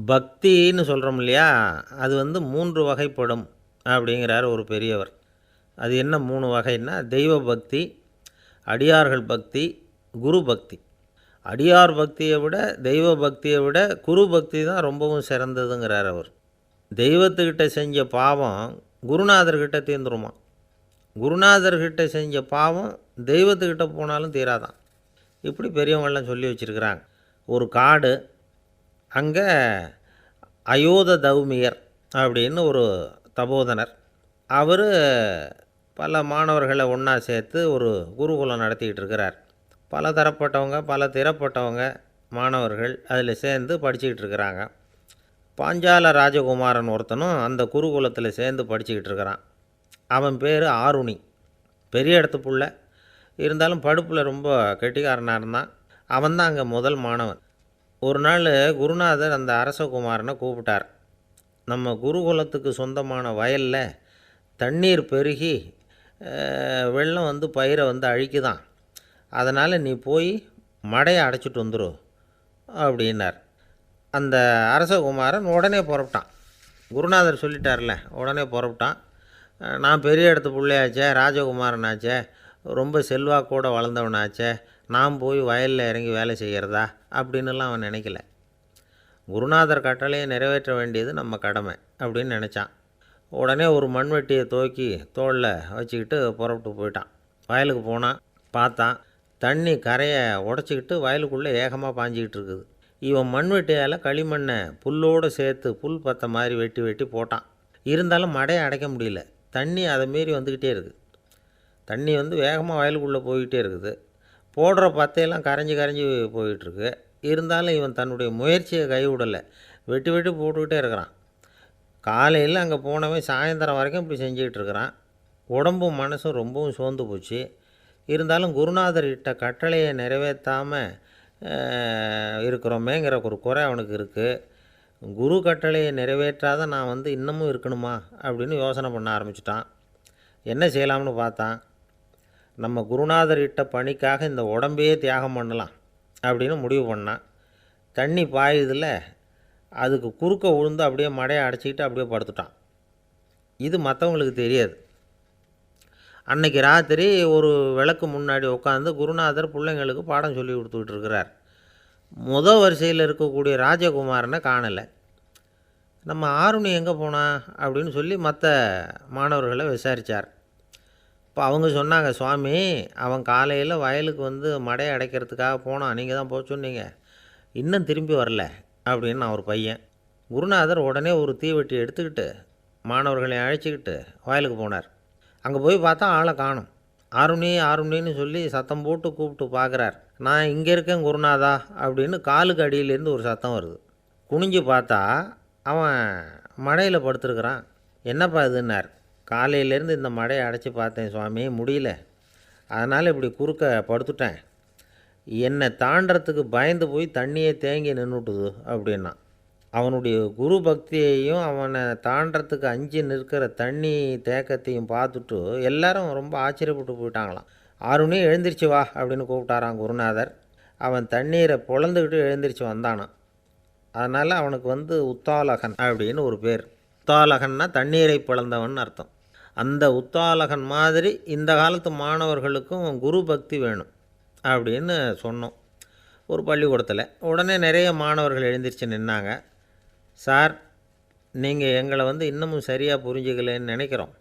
பக்தின்னு சொல்கிறோம் இல்லையா, அது வந்து 3 வகைப்படும் அப்படிங்கிறார் ஒரு பெரியவர். அது என்ன 3 வகைன்னா, தெய்வ பக்தி, அடியார்கள் பக்தி, குரு பக்தி. அடியார் பக்தியை விட, தெய்வ பக்தியை விட குரு பக்தி தான் ரொம்பவும் சிறந்ததுங்கிறார் அவர். தெய்வத்துக்கிட்ட செஞ்ச பாவம் குருநாதர்கிட்ட தீர்ந்துருமா. குருநாதர்கிட்ட செஞ்ச பாவம் தெய்வத்துக்கிட்ட போனாலும் தீராதான். இப்படி பெரியவங்கள்லாம் சொல்லி வச்சுருக்கிறாங்க. ஒரு காடு, அங்கே அயோத தௌமியர் அப்படின்னு ஒரு தபோதனர். அவர் பல மாணவர்களை ஒன்றா சேர்த்து ஒரு குருகுலம் நடத்திக்கிட்டு இருக்கிறார். பல தரப்பட்டவங்க, பல திறப்பட்டவங்க மாணவர்கள் அதில் சேர்ந்து படிச்சுக்கிட்டு இருக்கிறாங்க. பாஞ்சால ராஜகுமாரன் ஒருத்தனும் அந்த குருகுலத்தில் சேர்ந்து படிச்சுக்கிட்டு இருக்கிறான். அவன் பேர் ஆருணி. பெரிய இடத்து புள்ள, இருந்தாலும் படுப்பில் ரொம்ப கெட்டிக்காரனாக இருந்தான். அவன் தான் அங்கே முதல் மாணவன். ஒரு நாள் குருநாதர் அந்த அரசகுமாரனை கூப்பிட்டார். நம்ம குருகுலத்துக்கு சொந்தமான வயலில் தண்ணீர் பெருகி வெள்ளம் வந்து பயிரை வந்து அழிக்குதான். அதனால் நீ போய் மடையை அடைச்சிட்டு வந்துரு அப்படின்னார். அந்த அரசகுமாரன் உடனே புறப்பட்டான். குருநாதர் சொல்லிட்டார்ல, உடனே புறப்பட்டான். நான் பெரிய இடத்து பிள்ளையாச்சே, ராஜகுமாரனாச்சே, ரொம்ப செல்வாக்கூட வளர்ந்தவனாச்சே, நான் போய் வயலில் இறங்கி வேலை செய்கிறதா அப்படின்னுலாம் அவன் நினைக்கல. குருநாதர் கட்டளையை நிறைவேற்ற வேண்டியது நம்ம கடமை அப்படின்னு நினச்சான். உடனே ஒரு மண்வெட்டியை தூக்கி தோளில் வச்சுக்கிட்டு புறப்பட்டு போயிட்டான். வயலுக்கு போனான். பார்த்தான், தண்ணி கரையை உடச்சிக்கிட்டு வயலுக்குள்ளே ஏகமாக பாஞ்சிக்கிட்டு இருக்குது. இவன் மண்வெட்டியால் களிமண்ணை புல்லோடு சேர்த்து புல் பற்ற மாதிரி வெட்டி வெட்டி போட்டான். இருந்தாலும் மடையை அடைக்க முடியல. தண்ணி அதை மீறி வந்துக்கிட்டே இருக்குது. தண்ணி வந்து வேகமாக வயலுக்குள்ளே போய்கிட்டே இருக்குது. போடுற பத்தையெல்லாம் கரைஞ்சி கரைஞ்சி போயிட்டுருக்கு. இருந்தாலும் இவன் தன்னுடைய முயற்சியை கைவிடலை. வெட்டி வெட்டி போட்டுக்கிட்டே இருக்கிறான். காலையில் அங்கே போனவன் சாயந்தரம் வரைக்கும் இப்படி செஞ்சுக்கிட்டு இருக்கிறான். உடம்பும் மனசும் ரொம்பவும் சோர்ந்து போச்சு. இருந்தாலும் குருநாதர் இட்ட கட்டளையை நிறைவேற்றாமல் இருக்கிறோமேங்கிற ஒரு குறை அவனுக்கு இருக்குது. குரு கட்டளையை நிறைவேற்றாத நான் வந்து இன்னமும் இருக்கணுமா அப்படின்னு யோசனை பண்ண ஆரம்பிச்சிட்டான். என்ன செய்யலாம்னு பார்த்தான். நம்ம குருநாதர் இட்ட பணிக்காக இந்த உடம்பையே தியாகம் பண்ணலாம் அப்படின்னு முடிவு பண்ணான். தண்ணி பாயுதில் அதுக்கு குறுக்க விழுந்து அப்படியே மடையை அடைச்சிக்கிட்டு அப்படியே படுத்துட்டான். இது மற்றவங்களுக்கு தெரியாது. அன்னைக்கு ராத்திரி ஒரு விளக்கு முன்னாடி உட்காந்து குருநாதர் பிள்ளைங்களுக்கு பாடம் சொல்லி கொடுத்துக்கிட்டு இருக்கிறார். முதல் வரிசையில் இருக்கக்கூடிய ராஜகுமாரனை காணலை. நம்ம ஆருணி எங்கே போனா அப்படின்னு சொல்லி மற்ற மாணவர்களை விசாரித்தார். இப்போ அவங்க சொன்னாங்க, சுவாமி அவன் காலையில் வயலுக்கு வந்து மடையை அடைக்கிறதுக்காக போனான், நீங்கள் தான் போக சொன்னீங்க, இன்னும் திரும்பி வரல அப்படின்னு அவர் பையன். குருநாதர் உடனே ஒரு தீவெட்டி எடுத்துக்கிட்டு மாணவர்களை அழைச்சிக்கிட்டு வயலுக்கு போனார். அங்கே போய் பார்த்தா ஆளை காணும். ஆருணி ஆருணின்னு சொல்லி சத்தம் போட்டு கூப்பிட்டு பார்க்குறார். நான் இங்கே இருக்கேன் குருநாதா அப்படின்னு காலுக்கு அடியிலேருந்து ஒரு சத்தம் வருது. குனிஞ்சு பார்த்தா அவன் மடையில் படுத்துருக்குறான். என்னப்பா இதுன்னார். காலையிலேருந்து இந்த மடையை அடைச்சி பார்த்தேன் சுவாமி, முடியல, அதனால் இப்படி குறுக்க படுத்துட்டேன். என்னை தாண்டறதுக்கு பயந்து போய் தண்ணியே தேங்கி நின்றுட்டுது அப்படின்னா. அவனுடைய குரு பக்தியையும் அவனை தாண்டறதுக்கு அஞ்சு நிற்கிற தண்ணி தேக்கத்தையும் பார்த்துட்டு எல்லாரும் ரொம்ப ஆச்சரியப்பட்டு போயிட்டாங்களாம். ஆருணி எழுந்திரிச்சு வா அப்படின்னு கூப்பிட்டாரான் குருநாதர். அவன் தண்ணீரை பொழந்துக்கிட்டு எழுந்திரிச்சு வந்தானான். அதனால் அவனுக்கு வந்து உத்தாலகன் அப்படின்னு ஒரு பேர். உத்தாலகன்னா தண்ணீரை பிளந்தவன் அர்த்தம். அந்த உத்தாலகன் மாதிரி இந்த காலத்து மாணவர்களுக்கும் குரு பக்தி வேணும் அப்படின்னு சொன்னோம் ஒரு பள்ளிக்கூடத்தில். உடனே நிறைய மாணவர்கள் எழுந்திரிச்சு நின்னாங்க. சார், நீங்கள் எங்களை வந்து இன்னமும் சரியாக புரிஞ்சுக்கலன்னு நினைக்கிறோம்.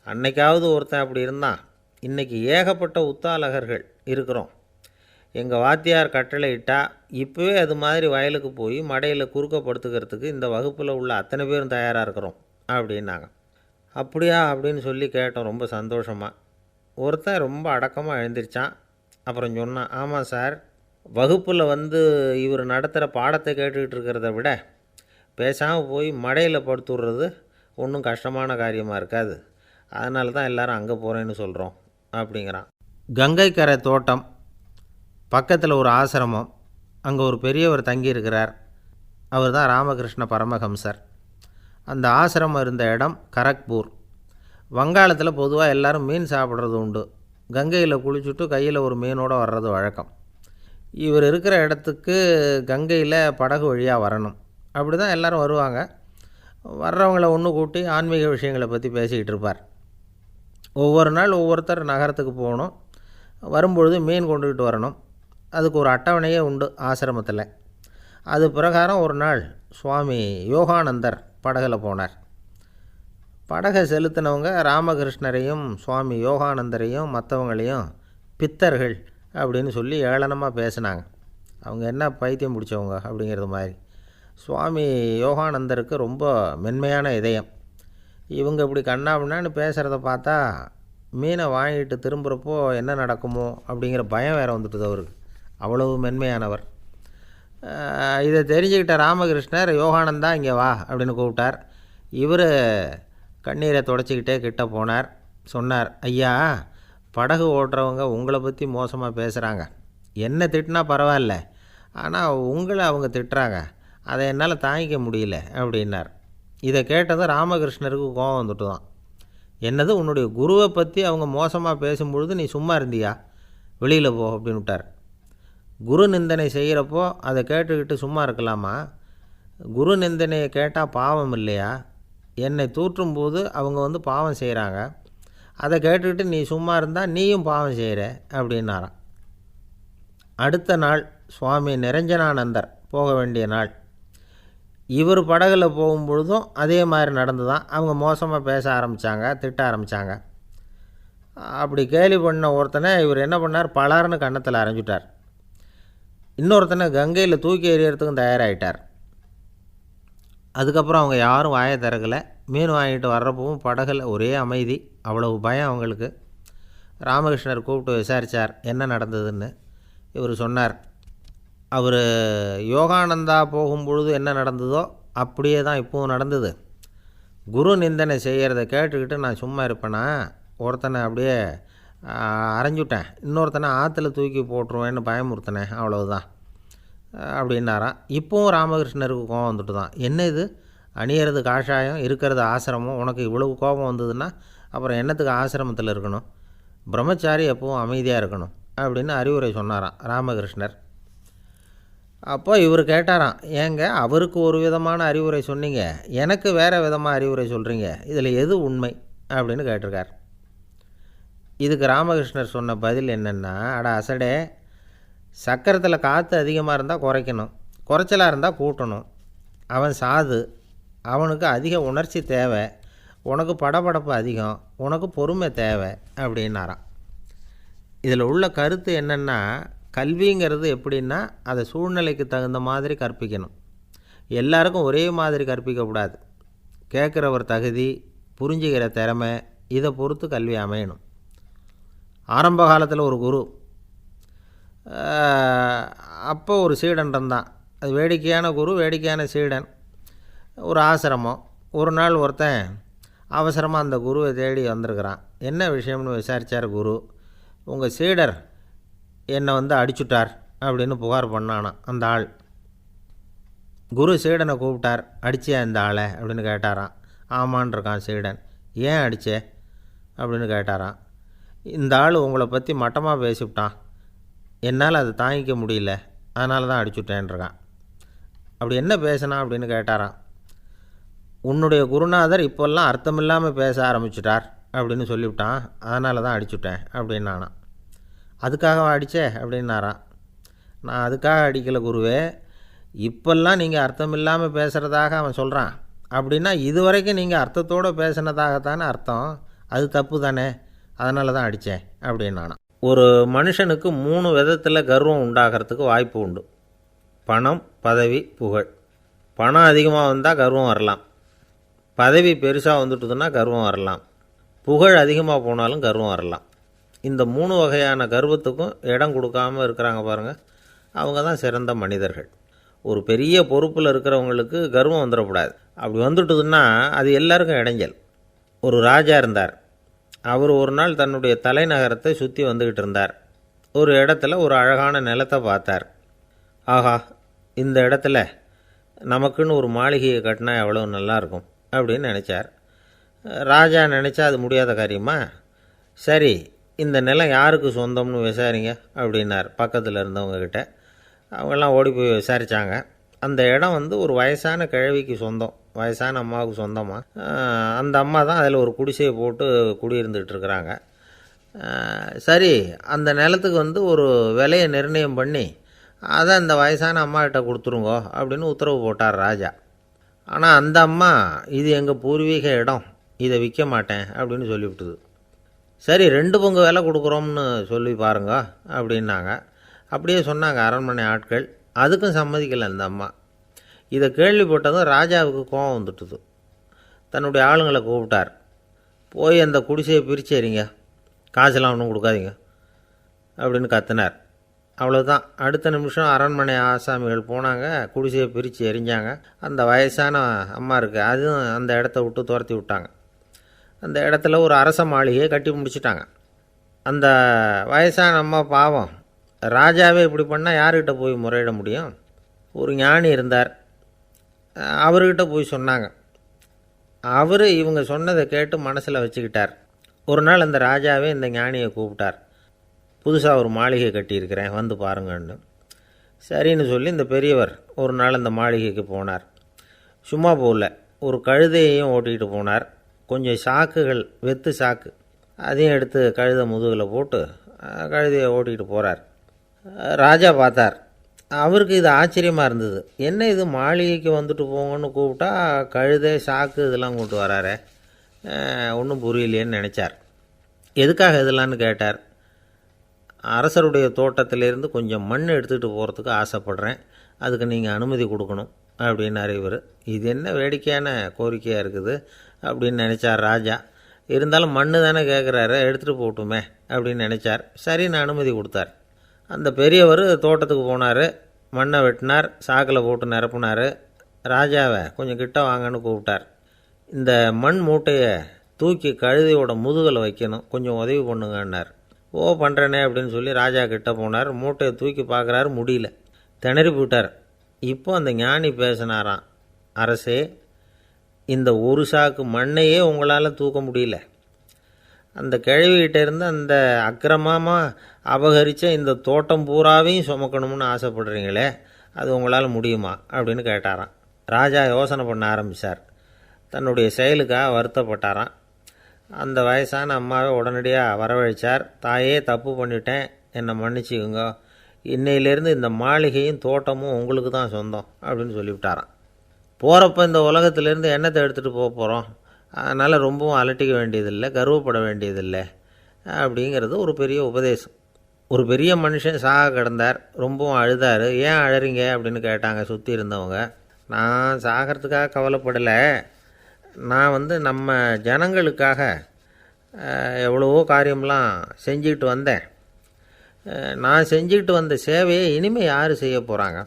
அன்னைக்காவது ஒருத்தன் அப்படி இருந்தான், இன்றைக்கி ஏகப்பட்ட உத்தாலகர்கள் இருக்கிறோம். எங்கள் வாத்தியார் கட்டளை இட்டால் இப்போவே அது மாதிரி வயலுக்கு போய் மடையில் குறுக்கப்படுத்துக்கிறதுக்கு இந்த வகுப்பில் உள்ள அத்தனை பேரும் தயாராக இருக்கிறோம் அப்படின்னாங்க. அப்படியா அப்படின்னு சொல்லி கேட்டோம் ரொம்ப சந்தோஷமாக. ஒருத்தன் ரொம்ப அடக்கமாக எழுந்திரிச்சான். அப்புறம் சொன்னான், ஆமாம் சார், வகுப்பில் வந்து இவர் நடத்துகிற பாடத்தை கேட்டுக்கிட்டு இருக்கிறத விட பேசாமல் போய் மடையில் படுத்துடுறது ஒன்றும் கஷ்டமான காரியமாக இருக்காது, அதனால தான் எல்லோரும் அங்கே போகிறேன்னு சொல்கிறோம் அப்படிங்கிறான். கங்கைக்கரை தோட்டம் பக்கத்தில் ஒரு ஆசிரமம், அங்கே ஒரு பெரியவர் தங்கியிருக்கிறார். அவர் தான் ராமகிருஷ்ண பரமஹம்சர். அந்த ஆசிரமம் இருந்த இடம் கரக்பூர். வங்காளத்தில் பொதுவாக எல்லோரும் மீன் சாப்பிட்றது உண்டு. கங்கையில் குளிச்சுட்டு கையில் ஒரு மீனோடு வர்றது வழக்கம். இவர் இருக்கிற இடத்துக்கு கங்கையில் படகு வழியாக வரணும். அப்படி தான் எல்லோரும் வருவாங்க. வர்றவங்கள ஒன்று கூட்டி ஆன்மீக விஷயங்களை பற்றி பேசிக்கிட்டு இருப்பார். ஒவ்வொரு நாள் ஒவ்வொருத்தர் நகரத்துக்கு போகணும். வரும்பொழுது மீன் கொண்டுக்கிட்டு வரணும். அதுக்கு ஒரு அட்டவணையே உண்டு ஆசிரமத்தில். அது பிரகாரம் ஒரு நாள் சுவாமி யோகானந்தர் படகுல போனார். படகை செலுத்தினவங்க ராமகிருஷ்ணரையும் சுவாமி யோகானந்தரையும் மற்றவங்களையும் பித்தர்கள் அப்படின்னு சொல்லி ஏளனமாக பேசினாங்க. அவங்க என்ன பைத்தியம் பிடிச்சவங்க அப்படிங்கிறது மாதிரி. சுவாமி யோகானந்தருக்கு ரொம்ப மென்மையான இதயம். இவங்க இப்படி கண்ணாபின்னான்னு பேசுகிறத பார்த்தா மீனை வாங்கிட்டு திரும்புகிறப்போ என்ன நடக்குமோ அப்படிங்கிற பயம் வேறு வந்துட்டுது அவருக்கு. அவ்வளவு மென்மையானவர். இதை தெரிஞ்சுக்கிட்ட ராமகிருஷ்ணர் யோகானந்தா இங்கே வா அப்படின்னு கூப்பிட்டார். இவர் கண்ணீரை தொடச்சிக்கிட்டே கிட்ட போனார். சொன்னார், ஐயா, படகு ஓட்டுறவங்க உங்களை பற்றி மோசமாக பேசுகிறாங்க. என்ன திட்டினா பரவாயில்ல, ஆனால் உங்களை அவங்க திட்டுறாங்க. அதை என்னால் தாங்கிக்க முடியல அப்படின்னார். இதை கேட்டதும் ராமகிருஷ்ணருக்கு கோபம் வந்துட்டு தான். என்னது, உன்னுடைய குருவை பற்றி அவங்க மோசமாக பேசும்பொழுது நீ சும்மா இருந்தியா? வெளியில் போ அப்படின்னு விட்டார். குரு நிந்தனை செய்கிறப்போ அதை கேட்டுக்கிட்டு சும்மா இருக்கலாமா? குரு நிந்தனையை கேட்டால் பாவம் இல்லையா? என்னை தூற்றும்போது அவங்க பாவம் செய்கிறாங்க. அதை கேட்டுக்கிட்டு நீ சும்மா இருந்தால் நீயும் பாவம் செய்கிற அப்படின்னாராம். அடுத்த நாள் சுவாமி நிரஞ்சனானந்தர் போக வேண்டிய நாள். இவர் படகுல போகும்பொழுதும் அதே மாதிரி நடந்து தான். அவங்க மோசமாக பேச ஆரம்பித்தாங்க, திட்ட ஆரம்பித்தாங்க. அப்படி கேலி பண்ண ஒருத்தனை இவர் என்ன பண்ணார், பலார்னு கன்னத்தில் அரைஞ்சிட்டார். இன்னொருத்தனை கங்கையில் தூக்கி எறியறதுக்கும் தயாராகிட்டார். அதுக்கப்புறம் அவங்க யாரும் வாயை திறக்கலை. மீன் வாங்கிட்டு வர்றப்பவும் படகுல ஒரே அமைதி. அவ்வளவு பயம் அவங்களுக்கு. ராமகிருஷ்ணர் கூப்பிட்டு விசாரித்தார் என்ன நடந்ததுன்னு. இவர் சொன்னார், அவர் யோகானந்தா போகும்பொழுது என்ன நடந்ததோ அப்படியே தான் இப்போவும் நடந்தது. குரு நிந்தனை செய்கிறத கேட்டுக்கிட்டு நான் சும்மா இருப்பேனா? ஒருத்தனை அப்படியே அரைஞ்சுட்டேன், இன்னொருத்தனை ஆற்றுல தூக்கி போட்டுருவேன்னு பயமுறுத்தினேன், அவ்வளவுதான் அப்படின்னாராம். இப்போவும் ராமகிருஷ்ணருக்கு கோபம் வந்துட்டு தான். என்ன இது, அணியறது காஷாயம், இருக்கிறது ஆசிரமம், உனக்கு இவ்வளவு கோபம் வந்ததுன்னா அப்புறம் என்னத்துக்கு ஆசிரமத்தில் இருக்கணும்? பிரம்மச்சாரி எப்பவும் அமைதியாக இருக்கணும் அப்படின்னு அறிவுரை சொன்னாராம் ராமகிருஷ்ணர். அப்போ இவர் கேட்டாராம், ஏங்க அவருக்கு ஒரு விதமான அறிவுரை சொன்னீங்க, எனக்கு வேறு விதமாக அறிவுரை சொல்கிறீங்க, இதில் எது உண்மை அப்படின்னு கேட்டிருக்கார். இதுக்கு ராமகிருஷ்ணர் சொன்ன பதில் என்னென்னா, அட அசடே, சக்கரத்தில் காற்று அதிகமாக இருந்தால் குறைக்கணும், குறைச்சலாக இருந்தால் கூட்டணும். அவன் சாது, அவனுக்கு அதிக உணர்ச்சி தேவை, உனக்கு படபடப்பு அதிகம், உனக்கு பொறுமை தேவை அப்படின்னாராம். இதில் உள்ள கருத்து என்னென்னா, கல்விங்கிறது எப்படின்னா அதை சூழ்நிலைக்கு தகுந்த மாதிரி கற்பிக்கணும். எல்லாருக்கும் ஒரே மாதிரி கற்பிக்கக்கூடாது. கேட்குறவர் தகுதி, புரிஞ்சுக்கிற திறமை, இதை பொறுத்து கல்வி அமையணும். ஆரம்ப காலத்தில் ஒரு குரு, அப்போ ஒரு சீடன் இருந்தான். அது வேடிக்கையான குரு, வேடிக்கையான சீடன். ஒரு ஆசிரமம். ஒரு நாள் ஒருத்தன் அவசரமாக அந்த குருவை தேடி வந்திருக்கிறான். என்ன விஷயம்னு விசாரித்தார் குரு. உங்கள் சீடர் என்னை அடிச்சுட்டார் அப்படின்னு புகார் பண்ணானான் அந்த ஆள். குரு சீடனை கூப்பிட்டார். அடிச்சியா இந்த ஆளை அப்படின்னு கேட்டாரான். ஆமான் இருக்கான் சீடன். ஏன் அடித்தே அப்படின்னு கேட்டாரான். இந்த ஆள் உங்களை பற்றி மட்டமாக பேசிவிட்டான், என்னால் அதை தாங்கிக்க முடியல, அதனால தான் அடிச்சுட்டேன்ருக்கான். அப்படி என்ன பேசினான் அப்படின்னு கேட்டாரான். உன்னுடைய குருநாதர் இப்போல்லாம் அர்த்தமில்லாமல் பேச ஆரம்பிச்சிட்டார் அப்படின்னு சொல்லிவிட்டான், அதனால தான் அடிச்சுட்டேன் அப்படின்னானா. அதுக்காக அடித்தே அப்படின்னாரான். நான் அதுக்காக அடிக்கலை குருவே, இப்போல்லாம் நீங்கள் அர்த்தம் இல்லாமல் பேசுகிறதாக அவன் சொல்கிறான், அப்படின்னா இதுவரைக்கும் நீங்கள் அர்த்தத்தோடு பேசினதாகத்தானே அர்த்தம், அது தப்பு தானே, அதனால தான் அடித்தேன் அப்படின்னானா. ஒரு மனுஷனுக்கு 3 விதத்தில் கர்வம் உண்டாகிறதுக்கு வாய்ப்பு உண்டு. பணம், பதவி, புகழ். பணம் அதிகமாக வந்தால் கர்வம் வரலாம், பதவி பெருசாக வந்துட்டுதுன்னா கர்வம் வரலாம், புகழ் அதிகமாக போனாலும் கர்வம் வரலாம். இந்த 3 வகையான கர்வத்துக்கும் இடம் கொடுக்காமல் இருக்கிறாங்க பாருங்கள், அவங்க தான் சிறந்த மனிதர்கள். ஒரு பெரிய பொறுப்பில் இருக்கிறவங்களுக்கு கர்வம் வந்துடக்கூடாது. அப்படி வந்துட்டுதுன்னா அது எல்லாருக்கும் இடைஞ்சல். ஒரு ராஜா இருந்தார். அவர் ஒரு நாள் தன்னுடைய தலைநகரத்தை சுற்றி வந்துக்கிட்டு இருந்தார். ஒரு இடத்துல ஒரு அழகான நிலத்தை பார்த்தார். ஆஹா, இந்த இடத்துல நமக்குன்னு ஒரு மாளிகையை கட்டினா எவ்வளோ நல்லாயிருக்கும் அப்படின்னு நினச்சார். ராஜா நினச்சா அது முடியாத காரியமா? சரி, இந்த நிலம் யாருக்கு சொந்தம்னு விசாரிங்க அப்படின்னார் பக்கத்தில் இருந்தவங்கக்கிட்ட. அவங்கெல்லாம் ஓடி போய் விசாரித்தாங்க. அந்த இடம் வந்து ஒரு வயசான கிழவிக்கு சொந்தம், வயசான அம்மாவுக்கு சொந்தமாக. அந்த அம்மா தான் அதில் ஒரு குடிசையை போட்டு குடியிருந்துகிட்டு இருக்கிறாங்க. சரி, அந்த நிலத்துக்கு வந்து ஒரு விலையை நிர்ணயம் பண்ணி அதை அந்த வயசான அம்மாக்கிட்ட கொடுத்துருங்கோ அப்படின்னு உத்தரவு போட்டார் ராஜா. ஆனால் அந்த அம்மா, இது எங்கள் பூர்வீக இடம், இதை விற்க மாட்டேன் அப்படின்னு சொல்லிவிட்டுது. சரி, 2 பங்கு விலை கொடுக்குறோம்னு சொல்லி பாருங்க அப்படின்னாங்க. அப்படியே சொன்னாங்க அரண்மனை ஆட்கள். அதுக்கும் சம்மதிக்கலை அந்த அம்மா. இதை கேள்விப்பட்டதும் ராஜாவுக்கு கோபம் வந்துட்டுது. தன்னுடைய ஆளுங்களை கூப்பிட்டார். போய் அந்த குடிசையை பிரிச்சேரிங்க, காசெல்லாம் ஒன்றும் கொடுக்காதீங்க அப்படின்னு கத்தினார். அவ்வளோதான். அடுத்த நிமிஷம் அரண்மனை ஆசாமிகள் போனாங்க, குடிசையை பிரித்து எரிஞ்சாங்க. அந்த வயசான அம்மா இருக்குது, அதுவும் அந்த இடத்த விட்டு துரத்தி விட்டாங்க. அந்த இடத்துல ஒரு அரச மாளிகையை கட்டி முடிச்சிட்டாங்க. அந்த வயசான அம்மா பாவம், ராஜாவே இப்படி பண்ணால் யார்கிட்ட போய் முறையிட முடியும்? ஒரு ஞானி இருந்தார், அவர்கிட்ட போய் சொன்னாங்க. அவர் இவங்க சொன்னதை கேட்டு மனசில் வச்சுக்கிட்டார். ஒரு நாள் அந்த ராஜாவே இந்த ஞானியை கூப்பிட்டார். புதுசாக ஒரு மாளிகை கட்டியிருக்கிறேன், வந்து பாருங்கன்னு. சரின்னு சொல்லி இந்த பெரியவர் ஒரு நாள் அந்த மாளிகைக்கு போனார். சும்மா போகல, ஒரு கழுதையையும் ஓட்டிகிட்டு போனார். கொஞ்சம் சாக்குகள், வெத்து சாக்கு, அதையும் எடுத்து கழுதை முதுகில் போட்டு கழுதையை ஓட்டிகிட்டு போகிறார். ராஜா பார்த்தார். அவருக்கு இது ஆச்சரியமாக இருந்தது. என்ன இது, மாளிகைக்கு வந்துட்டு போங்கன்னு கூப்பிட்டா கழுதை சாக்கு இதெல்லாம் கொண்டு வராரே, ஒன்றும் புரியலையேன்னு நினச்சார். எதுக்காக இதெல்லாம்னு கேட்டார். அரசருடைய தோட்டத்திலேருந்து கொஞ்சம் மண் எடுத்துகிட்டு போகிறதுக்கு ஆசைப்படுறேன், அதுக்கு நீங்கள் அனுமதி கொடுக்கணும் அப்படின்னார் இவர். இது என்ன வேடிக்கையான கோரிக்கையாக இருக்குது அப்படின்னு நினச்சார் ராஜா. இருந்தாலும் மண்ணு தானே கேட்குறாரு, எடுத்துகிட்டு போட்டுமே அப்படின்னு நினச்சார். சரின்னு அனுமதி கொடுத்தார். அந்த பெரியவர் தோட்டத்துக்கு போனார், மண்ணை வெட்டினார், சாக்கில் போட்டு நிரப்புனார். ராஜாவை கொஞ்சம் கிட்ட வாங்கன்னு கூப்பிட்டார். இந்த மண் மூட்டையை தூக்கி கழுதையோட முதுகில் வைக்கணும், கொஞ்சம் உதவி பண்ணுங்கன்னார். ஓ, பண்ணுறேனே அப்படின்னு சொல்லி ராஜா கிட்ட போனார். மூட்டையை தூக்கி பார்க்குறாரு, முடியல, திணறி போட்டார். இப்போ அந்த ஞானி பேசினாராம். அரசே, இந்த ஒரு சாக்கு மண்ணையே உங்களால் தூக்க முடியல, அந்த கிழவிகிட்ட இருந்து அந்த அக்கிரமமாக அபகரித்த இந்த தோட்டம் பூராவையும் சுமக்கணும்னு ஆசைப்படுறீங்களே, அது உங்களால் முடியுமா அப்படின்னு கேட்டாராம். ராஜா யோசனை பண்ண ஆரம்பித்தார். தன்னுடைய செயலுக்காக வருத்தப்பட்டாராம். அந்த வயசான அம்மாவை உடனடியாக வரவழைச்சார். தாயே, தப்பு பண்ணிட்டேன், என்னை மன்னிச்சுக்குங்க, இன்னையிலேருந்து இந்த மாளிகையும் தோட்டமும் உங்களுக்கு தான் சொந்தம் அப்படின்னு சொல்லிவிட்டாராம். போகிறப்ப இந்த உலகத்திலேருந்து எண்ணத்தை எடுத்துகிட்டு போக போகிறோம், அதனால் ரொம்பவும் அலட்டிக்க வேண்டியதில்லை, கர்வப்பட வேண்டியதில்லை அப்படிங்கிறது ஒரு பெரிய உபதேசம். ஒரு பெரிய மனுஷன் சாக கிடந்தார், ரொம்பவும் அழுதார். ஏன் அழறீங்க அப்படின்னு கேட்டாங்க சுற்றி இருந்தவங்க. நான் சாகிறதுக்காக கவலைப்படலை, நான் நம்ம ஜனங்களுக்காக எவ்வளவோ காரியம்லாம் செஞ்சுக்கிட்டு வந்தேன். நான் செஞ்சுக்கிட்டு வந்த சேவையை இனிமேல் யார் செய்ய போகிறாங்க,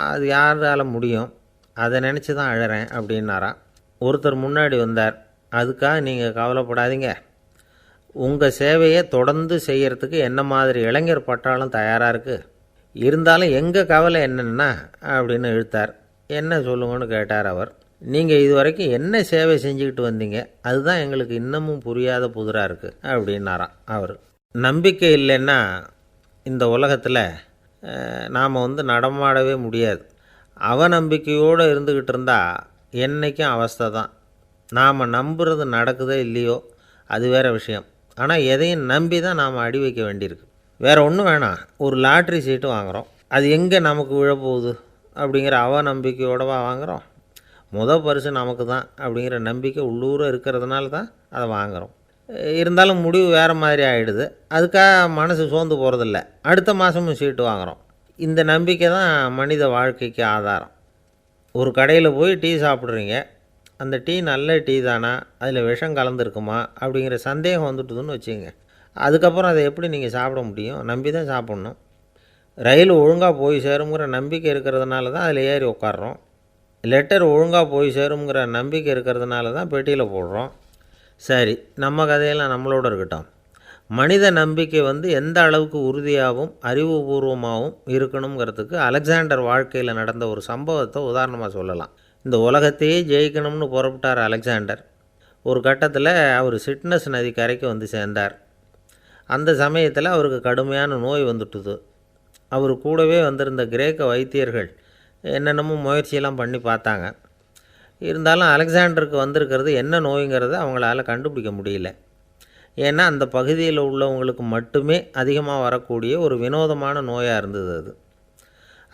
அது யாரால் முடியும், அதை நினச்சி தான் அழறேன் அப்படின்னாராம். ஒருத்தர் முன்னாடி வந்தார். அதுக்காக நீங்கள் கவலைப்படாதீங்க, உங்கள் சேவையை தொடர்ந்து செய்கிறதுக்கு என்ன மாதிரி இளைஞர் பட்டாலும் தயாராக இருக்குது, இருந்தாலும் எங்கள் கவலை என்னென்னா அப்படின்னு இழுத்தார். என்ன சொல்லுங்கன்னு கேட்டார் அவர். நீங்கள் இது வரைக்கும் என்ன சேவை செஞ்சுக்கிட்டு வந்தீங்க, அதுதான் எங்களுக்கு இன்னமும் புரியாத புதிராக இருக்குது அப்படின்னாராம் அவர். நம்பிக்கை இல்லைன்னா இந்த உலகத்தில் நாம் நடமாடவே முடியாது. அவநம்பிக்கையோடு இருந்துக்கிட்டு இருந்தால் என்றைக்கும் அவஸ்தை தான். நாம் நம்புறது நடக்குதோ இல்லையோ அது வேறு விஷயம், ஆனால் எதையும் நம்பி தான் நாம் அடி வைக்க வேண்டியிருக்கு. வேறு ஒன்றும் வேணாம், ஒரு லாட்ரி சீட்டு வாங்குகிறோம், அது எங்கே நமக்கு விழப்போகுது அப்படிங்கிற அவநம்பிக்கையோடவா வாங்குகிறோம். பரிசு நமக்கு தான் அப்படிங்கிற நம்பிக்கை உள்ளூர இருக்கிறதுனால தான் அதை வாங்குகிறோம். இருந்தாலும் முடிவு வேறு மாதிரி ஆகிடுது, அதுக்காக மனசு சோர்ந்து போகிறதில்ல, அடுத்த மாதமும் சீட்டு வாங்குகிறோம். இந்த நம்பிக்கை தான் மனித வாழ்க்கைக்கு ஆதாரம். ஒரு கடையில் போய் டீ சாப்பிட்றீங்க, அந்த டீ நல்ல டீ தானா, அதில் விஷம் கலந்துருக்குமா அப்படிங்கிற சந்தேகம் வந்துட்டுதுன்னு வச்சுங்க. அதுக்கப்புறம் அதை எப்படி நீங்கள் சாப்பிட முடியும்? நம்பி தான் சாப்பிட்ணும். ரயில் ஒழுங்காக போய் சேருங்கிற நம்பிக்கை இருக்கிறதுனால தான் அதில் ஏறி உட்காடுறோம். லெட்டர் ஒழுங்காக போய் சேருங்கிற நம்பிக்கை இருக்கிறதுனால தான் பெட்டியில் போடுறோம். சரி, நம்ம கதையெல்லாம் நம்மளோட இருக்கட்டும். மனித நம்பிக்கை எந்த அளவுக்கு உறுதியாகவும் அறிவுபூர்வமாகவும் இருக்கணுங்கிறதுக்கு அலெக்சாண்டர் வாழ்க்கையில் நடந்த ஒரு சம்பவத்தை உதாரணமாக சொல்லலாம். இந்த உலகத்தையே ஜெயிக்கணும்னு புறப்பட்டார் அலெக்சாண்டர். ஒரு கட்டத்தில் அவர் சிட்னஸ் நதி கரைக்கு சேர்ந்தார். அந்த சமயத்தில் அவருக்கு கடுமையான நோய் வந்துட்டுது. அவர் கூடவே வந்திருந்த கிரேக்க வைத்தியர்கள் என்னென்னமோ முயற்சியெல்லாம் பண்ணி பார்த்தாங்க. இருந்தாலும் அலெக்சாண்டருக்கு வந்திருக்கிறது என்ன நோய்ங்கிறத அவங்களால கண்டுபிடிக்க முடியல. ஏன்னா அந்த பகுதியில் உள்ளவங்களுக்கு மட்டுமே அதிகமாக வரக்கூடிய ஒரு வினோதமான நோயாக இருந்தது அது.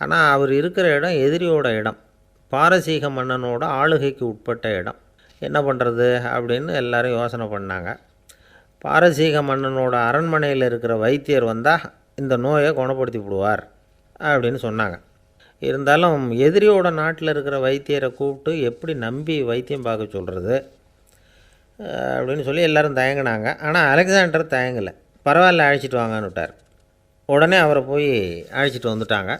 ஆனால் அவர் இருக்கிற இடம் எதிரியோட இடம், பாரசீக மன்னனோட ஆளுகைக்கு உட்பட்ட இடம். என்ன பண்ணுறது அப்படின்னு எல்லாரும் யோசனை பண்ணாங்க. பாரசீக மன்னனோட அரண்மனையில் இருக்கிற வைத்தியர் வந்தால் இந்த நோயை குணப்படுத்தி விடுவார் அப்படின்னு சொன்னாங்க. இருந்தாலும் எதிரியோட நாட்டில் இருக்கிற வைத்தியரை கூப்பிட்டு எப்படி நம்பி வைத்தியம் பார்க்க சொல்கிறது அப்படின்னு சொல்லி எல்லோரும் தயங்கினாங்க. ஆனால் அலெக்சாண்டர் தயங்கலை. பரவாயில்ல, அழைச்சிட்டு வாங்கன்னு விட்டார். உடனே அவரை போய் அழைச்சிட்டு வந்துட்டாங்க.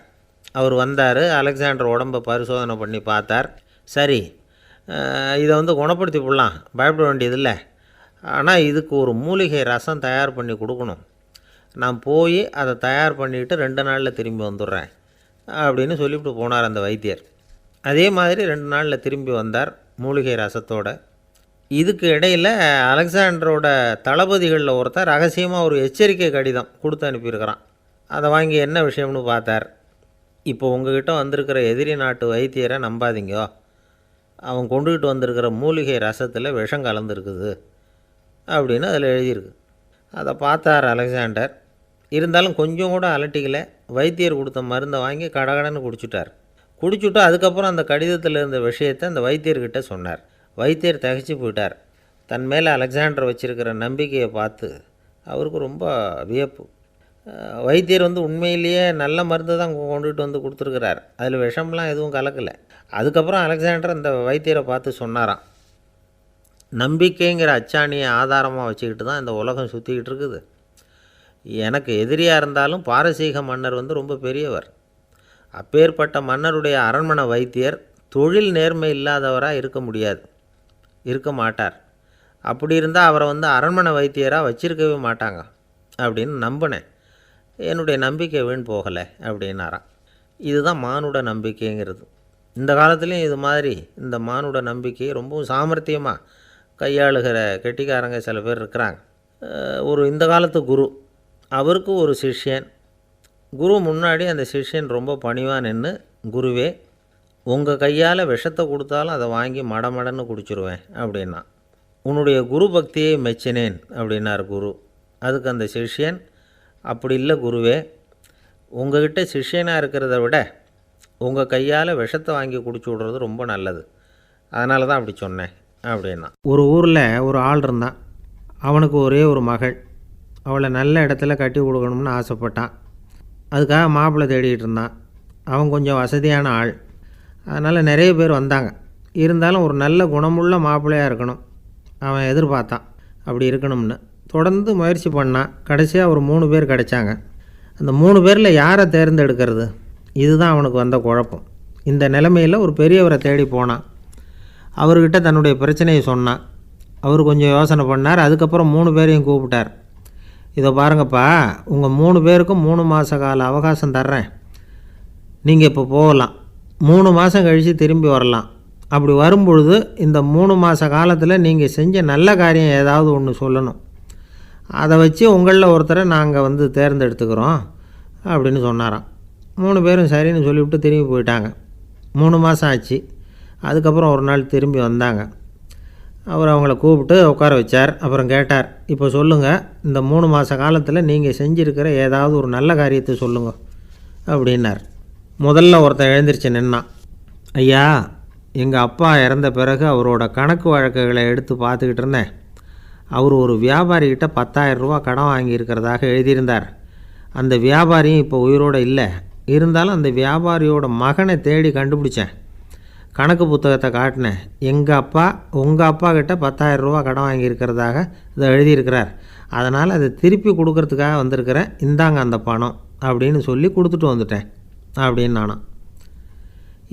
அவர் வந்தார். அலெக்சாண்டர் உடம்பை பரிசோதனை பண்ணி பார்த்தார். சரி, இதை குணப்படுத்தி விடலாம், பயப்பட வேண்டியதில்லை. ஆனால் இதுக்கு ஒரு மூலிகை ரசம் தயார் பண்ணி கொடுக்கணும். நான் போய் அதை தயார் பண்ணிவிட்டு 2 நாளில் திரும்பி வந்துடுறேன் அப்படின்னு சொல்லிவிட்டு போனார் அந்த வைத்தியர். அதே மாதிரி 2 நாளில் திரும்பி வந்தார் மூலிகை ரசத்தோட. இதுக்கு இடையில் அலெக்சாண்டரோட தளபதிகளில் ஒருத்தர் ரகசியமாக ஒரு எச்சரிக்கை கடிதம் கொடுத்து அனுப்பியிருக்கிறான். அதை வாங்கி என்ன விஷயம்னு பார்த்தார். இப்போ உங்ககிட்ட வந்திருக்கிற எதிரி நாட்டு வைத்தியரை நம்பாதீங்கோ, அவன் கொண்டுகிட்டு வந்திருக்கிற மூலிகை ரசத்தில் விஷம் கலந்துருக்குது அப்படின்னு அதில் எழுதியிருக்கு. அதை பார்த்தார் அலெக்சாண்டர். இருந்தாலும் கொஞ்சம் கூட அலட்டிக்கலை. வைத்தியர் கொடுத்த மருந்தை வாங்கி கடகடன்னு குடிச்சுட்டு அதுக்கப்புறம் அந்த கடிதத்தில் இருந்த விஷயத்தை அந்த வைத்தியர்கிட்ட சொன்னார். வைத்தியர் திகைச்சு போயிட்டார். தன் மேலே அலெக்சாண்டர் வச்சுருக்கிற நம்பிக்கையை பார்த்து அவருக்கு ரொம்ப வியப்பு. வைத்தியர் உண்மையிலேயே நல்ல மருந்து தான் கொண்டுகிட்டு கொடுத்துருக்கிறார், அதில் விஷம்லாம் எதுவும் கலக்கலை. அதுக்கப்புறம் அலெக்சாண்டர் அந்த வைத்தியரை பார்த்து சொன்னாராம், நம்பிக்கைங்கிற அச்சாணியை ஆதாரமாக வச்சுக்கிட்டு தான் இந்த உலகம் சுற்றிக்கிட்டு இருக்குது. எனக்கு எதிரியாக இருந்தாலும் பாரசீக மன்னர் ரொம்ப பெரியவர். அப்பேற்பட்ட மன்னருடைய அரண்மனை வைத்தியர் தொழில் நேர்மை இல்லாதவராக இருக்க மாட்டார். அப்படி இருந்தால் அவரை அரண்மனை வைத்தியராக வச்சிருக்கவே மாட்டாங்க அப்படின்னு நம்பினேன். என்னுடைய நம்பிக்கை வீண் போகலை அப்படின்னாராம். இதுதான் மானுட நம்பிக்கைங்கிறது. இந்த காலத்துலேயும் இது மாதிரி இந்த மானுட நம்பிக்கையை ரொம்பவும் சாமர்த்தியமாக கையாளுகிற கெட்டிக்காரங்க சில பேர் இருக்கிறாங்க. இந்த காலத்து குரு, அவருக்கு ஒரு சிஷ்யன். குரு முன்னாடி அந்த சிஷ்யன் ரொம்ப பணிவாக நின்று, குருவே, உங்கள் கையால் விஷத்தை கொடுத்தாலும் அதை வாங்கி மடமடன்னு குடிச்சிருவேன் அப்படின்னா. உன்னுடைய குரு பக்தியை மெச்சினேன் அப்படின்னார் குரு. அதுக்கு அந்த சிஷ்யன், அப்படி இல்லை குருவே, உங்கள்கிட்ட சிஷ்யனாக இருக்கிறத விட உங்கள் கையால் விஷத்தை வாங்கி குடிச்சு விட்றது ரொம்ப நல்லது, அதனால தான் அப்படி சொன்னேன் அப்படின்னா. ஒரு ஊரில் ஒரு ஆள் இருந்தான். அவனுக்கு ஒரே ஒரு மகள். அவளை நல்ல இடத்துல கட்டி கொடுக்கணும்னு ஆசைப்பட்டான். அதுக்காக மாப்பிள்ளை தேடிக்கிட்டு இருந்தான். அவன் கொஞ்சம் வசதியான ஆள், அதனால் நிறைய பேர் வந்தாங்க. இருந்தாலும் ஒரு நல்ல குணமுள்ள மாப்பிள்ளையாக இருக்கணும் அவன் எதிர்பார்த்தான். அப்படி இருக்கணும்னு தொடர்ந்து முயற்சி பண்ணான். கடைசியாக ஒரு 3 பேர் கிடைச்சாங்க. அந்த 3 பேரில் யாரை தேர்ந்தெடுக்கிறது, இதுதான் அவனுக்கு வந்த குழப்பம். இந்த நிலைமையில் ஒரு பெரியவரை தேடி போனான். அவர்கிட்ட தன்னுடைய பிரச்சனையை சொன்னான். அவர் கொஞ்சம் யோசனை பண்ணார். அதுக்கப்புறம் 3 பேரையும் கூப்பிட்டார். இதை பாருங்கப்பா, உங்கள் 3 பேருக்கும் 3 மாத கால அவகாசம் தர்றேன். நீங்கள் இப்போ போகலாம். 3 மாதம் கழித்து திரும்பி வரலாம். அப்படி வரும்பொழுது இந்த 3 மாத காலத்தில் நீங்கள் செஞ்ச நல்ல காரியம் ஏதாவது ஒன்று சொல்லணும். அதை வச்சு உங்களில் ஒருத்தரை நாங்கள் தேர்ந்தெடுத்துக்கிறோம் அப்படின்னு சொன்னாராம். 3 பேரும் சரின்னு சொல்லிவிட்டு திரும்பி போயிட்டாங்க. 3 மாதம் ஆச்சு. அதுக்கப்புறம் ஒரு நாள் திரும்பி வந்தாங்க. அவர் அவங்கள கூப்பிட்டு உட்கார வச்சார். அப்புறம் கேட்டார், இப்போ சொல்லுங்கள், இந்த 3 மாத காலத்தில் நீங்கள் செஞ்சுருக்கிற ஏதாவது ஒரு நல்ல காரியத்தை சொல்லுங்கள் அப்படின்னார். முதல்ல ஒருத்தன் எழுந்திரிச்சு நின்னான். ஐயா, எங்கள் அப்பா இறந்த பிறகு அவரோட கணக்கு வழக்குகளை எடுத்து பார்த்துக்கிட்டு இருந்தேன். அவர் ஒரு வியாபாரிகிட்ட 10,000 ரூபா கடன் வாங்கியிருக்கிறதாக எழுதியிருந்தார். அந்த வியாபாரியும் இப்போ உயிரோடு இல்லை. இருந்தாலும் அந்த வியாபாரியோட மகனை தேடி கண்டுபிடிச்சேன். கணக்கு புத்தகத்தை காட்டினேன். உங்கள் அப்பா கிட்ட 10,000 ரூபா கடன் வாங்கியிருக்கிறதாக இதை எழுதியிருக்கிறார். அதனால் அதை திருப்பி கொடுக்கறதுக்காக வந்திருக்கிறேன். இந்தாங்க அந்த பணம் அப்படின்னு சொல்லி கொடுத்துட்டு வந்துட்டேன் அப்படின்னு நானாம்.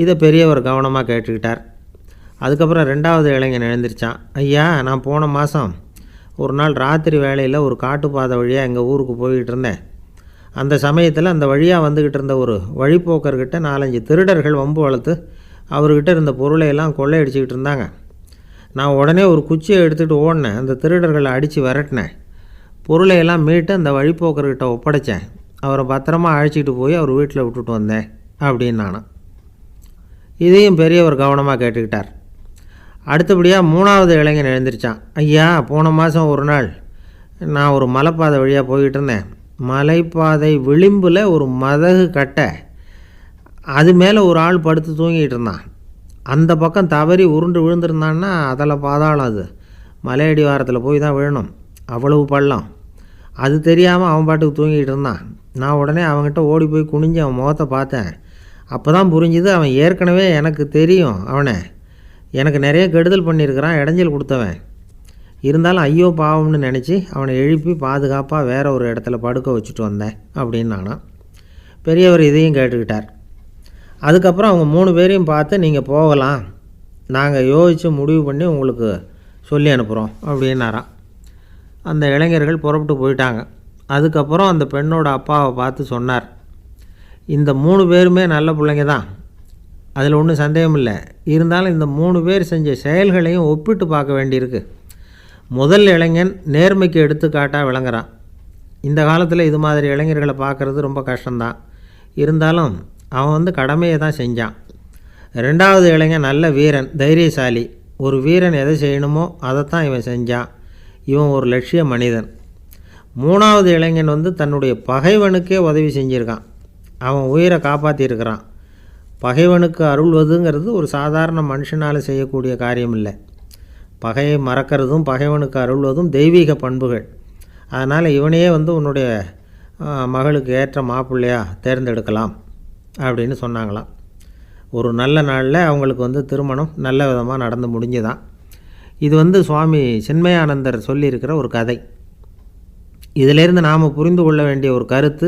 இதை பெரியவர் கவனமாக கேட்டுக்கிட்டார். அதுக்கப்புறம் 2வது இளைஞன் எழுந்திரிச்சான். ஐயா, நான் போன மாதம் ஒரு நாள் ராத்திரி வேளையில் ஒரு காட்டுப்பாதை வழியாக எங்கள் ஊருக்கு போய்கிட்டு இருந்தேன். அந்த சமயத்தில் அந்த வழியாக வந்துக்கிட்டு இருந்த ஒரு வழிப்போக்கர்கிட்ட 4-5 திருடர்கள் வம்பு வளர்த்து அவர்கிட்ட இருந்த பொருளையெல்லாம் கொள்ளையடிச்சிக்கிட்டு இருந்தாங்க. நான் உடனே ஒரு குச்சியை எடுத்துகிட்டு ஓடினேன். அந்த திருடர்களை அடித்து விரட்டினேன். பொருளையெல்லாம் மீட்டு அந்த வழிப்போக்கர்கிட்ட ஒப்படைச்சேன். அவரை பத்திரமா அழைச்சிக்கிட்டு போய் அவர் வீட்டில் விட்டுட்டு வந்தேன் அப்படின்னு நானும். இதையும் பெரியவர் கவனமாக கேட்டுக்கிட்டார். அடுத்தபடியாக 3வது இளைஞன் எழுந்திரிச்சான். ஐயா, போன மாதம் ஒரு நாள் நான் ஒரு மலைப்பாதை வழியாக போய்கிட்டு இருந்தேன். மலைப்பாதை விளிம்பில் ஒரு மதகு கட்டை, அது மேலே ஒரு ஆள் படுத்து தூங்கிட்டு இருந்தான். அந்த பக்கம் தவறி உருண்டு விழுந்திருந்தான்னா அதில் பாதாளம், அது மலையடி வாரத்தில் போய் தான் விழணும், அவ்வளவு பள்ளம். அது தெரியாமல் அவன் பாட்டுக்கு தூங்கிட்டு இருந்தான். நான் உடனே அவன்கிட்ட ஓடி போய் குனிஞ்சு அவன் முகத்தை பார்த்தேன். அப்போ தான் புரிஞ்சுது, அவன் ஏற்கனவே எனக்கு தெரியும், அவனை எனக்கு நிறைய கெடுதல் பண்ணியிருக்கிறான், இடைஞ்சல் கொடுத்தவன். இருந்தாலும் ஐயோ பாவம்னு நினச்சி அவனை எழுப்பி பாதுகாப்பாக வேறு ஒரு இடத்துல படுக்க வச்சுட்டு வந்தேன் அப்படின்னு நானாம். பெரியவர் இதையும் கேட்டுக்கிட்டார். அதுக்கப்புறம் அவங்க 3 பேரையும் பார்த்து, நீங்கள் போகலாம், நாங்கள் யோசித்து முடிவு பண்ணி உங்களுக்கு சொல்லி அனுப்புகிறோம் அப்படின்னாராம். அந்த இளைஞர்கள் புறப்பட்டு போயிட்டாங்க. அதுக்கப்புறம் அந்த பெண்ணோட அப்பாவை பார்த்து சொன்னார், இந்த 3 பேருமே நல்ல பிள்ளைங்க தான், அதில் ஒன்றும் சந்தேகம் இல்லை. இருந்தாலும் இந்த 3 பேர் செஞ்ச செயல்களையும் ஒப்பிட்டு பார்க்க வேண்டியிருக்கு. முதல் இளைஞன் நேர்மைக்கு எடுத்துக்காட்டாக விளங்குறான். இந்த காலத்தில் இது மாதிரி இளைஞர்களை பார்க்குறது ரொம்ப கஷ்டம்தான். இருந்தாலும் அவன் கடமையை தான் செஞ்சான். 2வது இளைஞன் நல்ல வீரன், தைரியசாலி. ஒரு வீரன் எதை செய்யணுமோ அதைத்தான் இவன் செஞ்சான். இவன் ஒரு லட்சிய மனிதன். 3வது இளைஞன் தன்னுடைய பகைவனுக்கே உதவி செஞ்சுருக்கான். அவன் உயிரை காப்பாற்றியிருக்கிறான். பகைவனுக்கு அருள்வதுங்கிறது ஒரு சாதாரண மனுஷனால் செய்யக்கூடிய காரியம் இல்லை. பகையை மறக்கிறதும் பகைவனுக்கு அருள்வதும் தெய்வீக பண்புகள். அதனால் இவனையே உன்னுடைய மகளுக்கு ஏற்ற மாப்பிள்ளையாக தேர்ந்தெடுக்கலாம் அப்படின்னு சொன்னாங்களாம். ஒரு நல்ல நாளில் அவங்களுக்கு திருமணம் நல்ல விதமாக நடந்து முடிஞ்சுதான். இது சுவாமி சின்மயானந்தர் சொல்லியிருக்கிற ஒரு கதை. இதிலேருந்து நாம் புரிந்து கொள்ள வேண்டிய ஒரு கருத்து,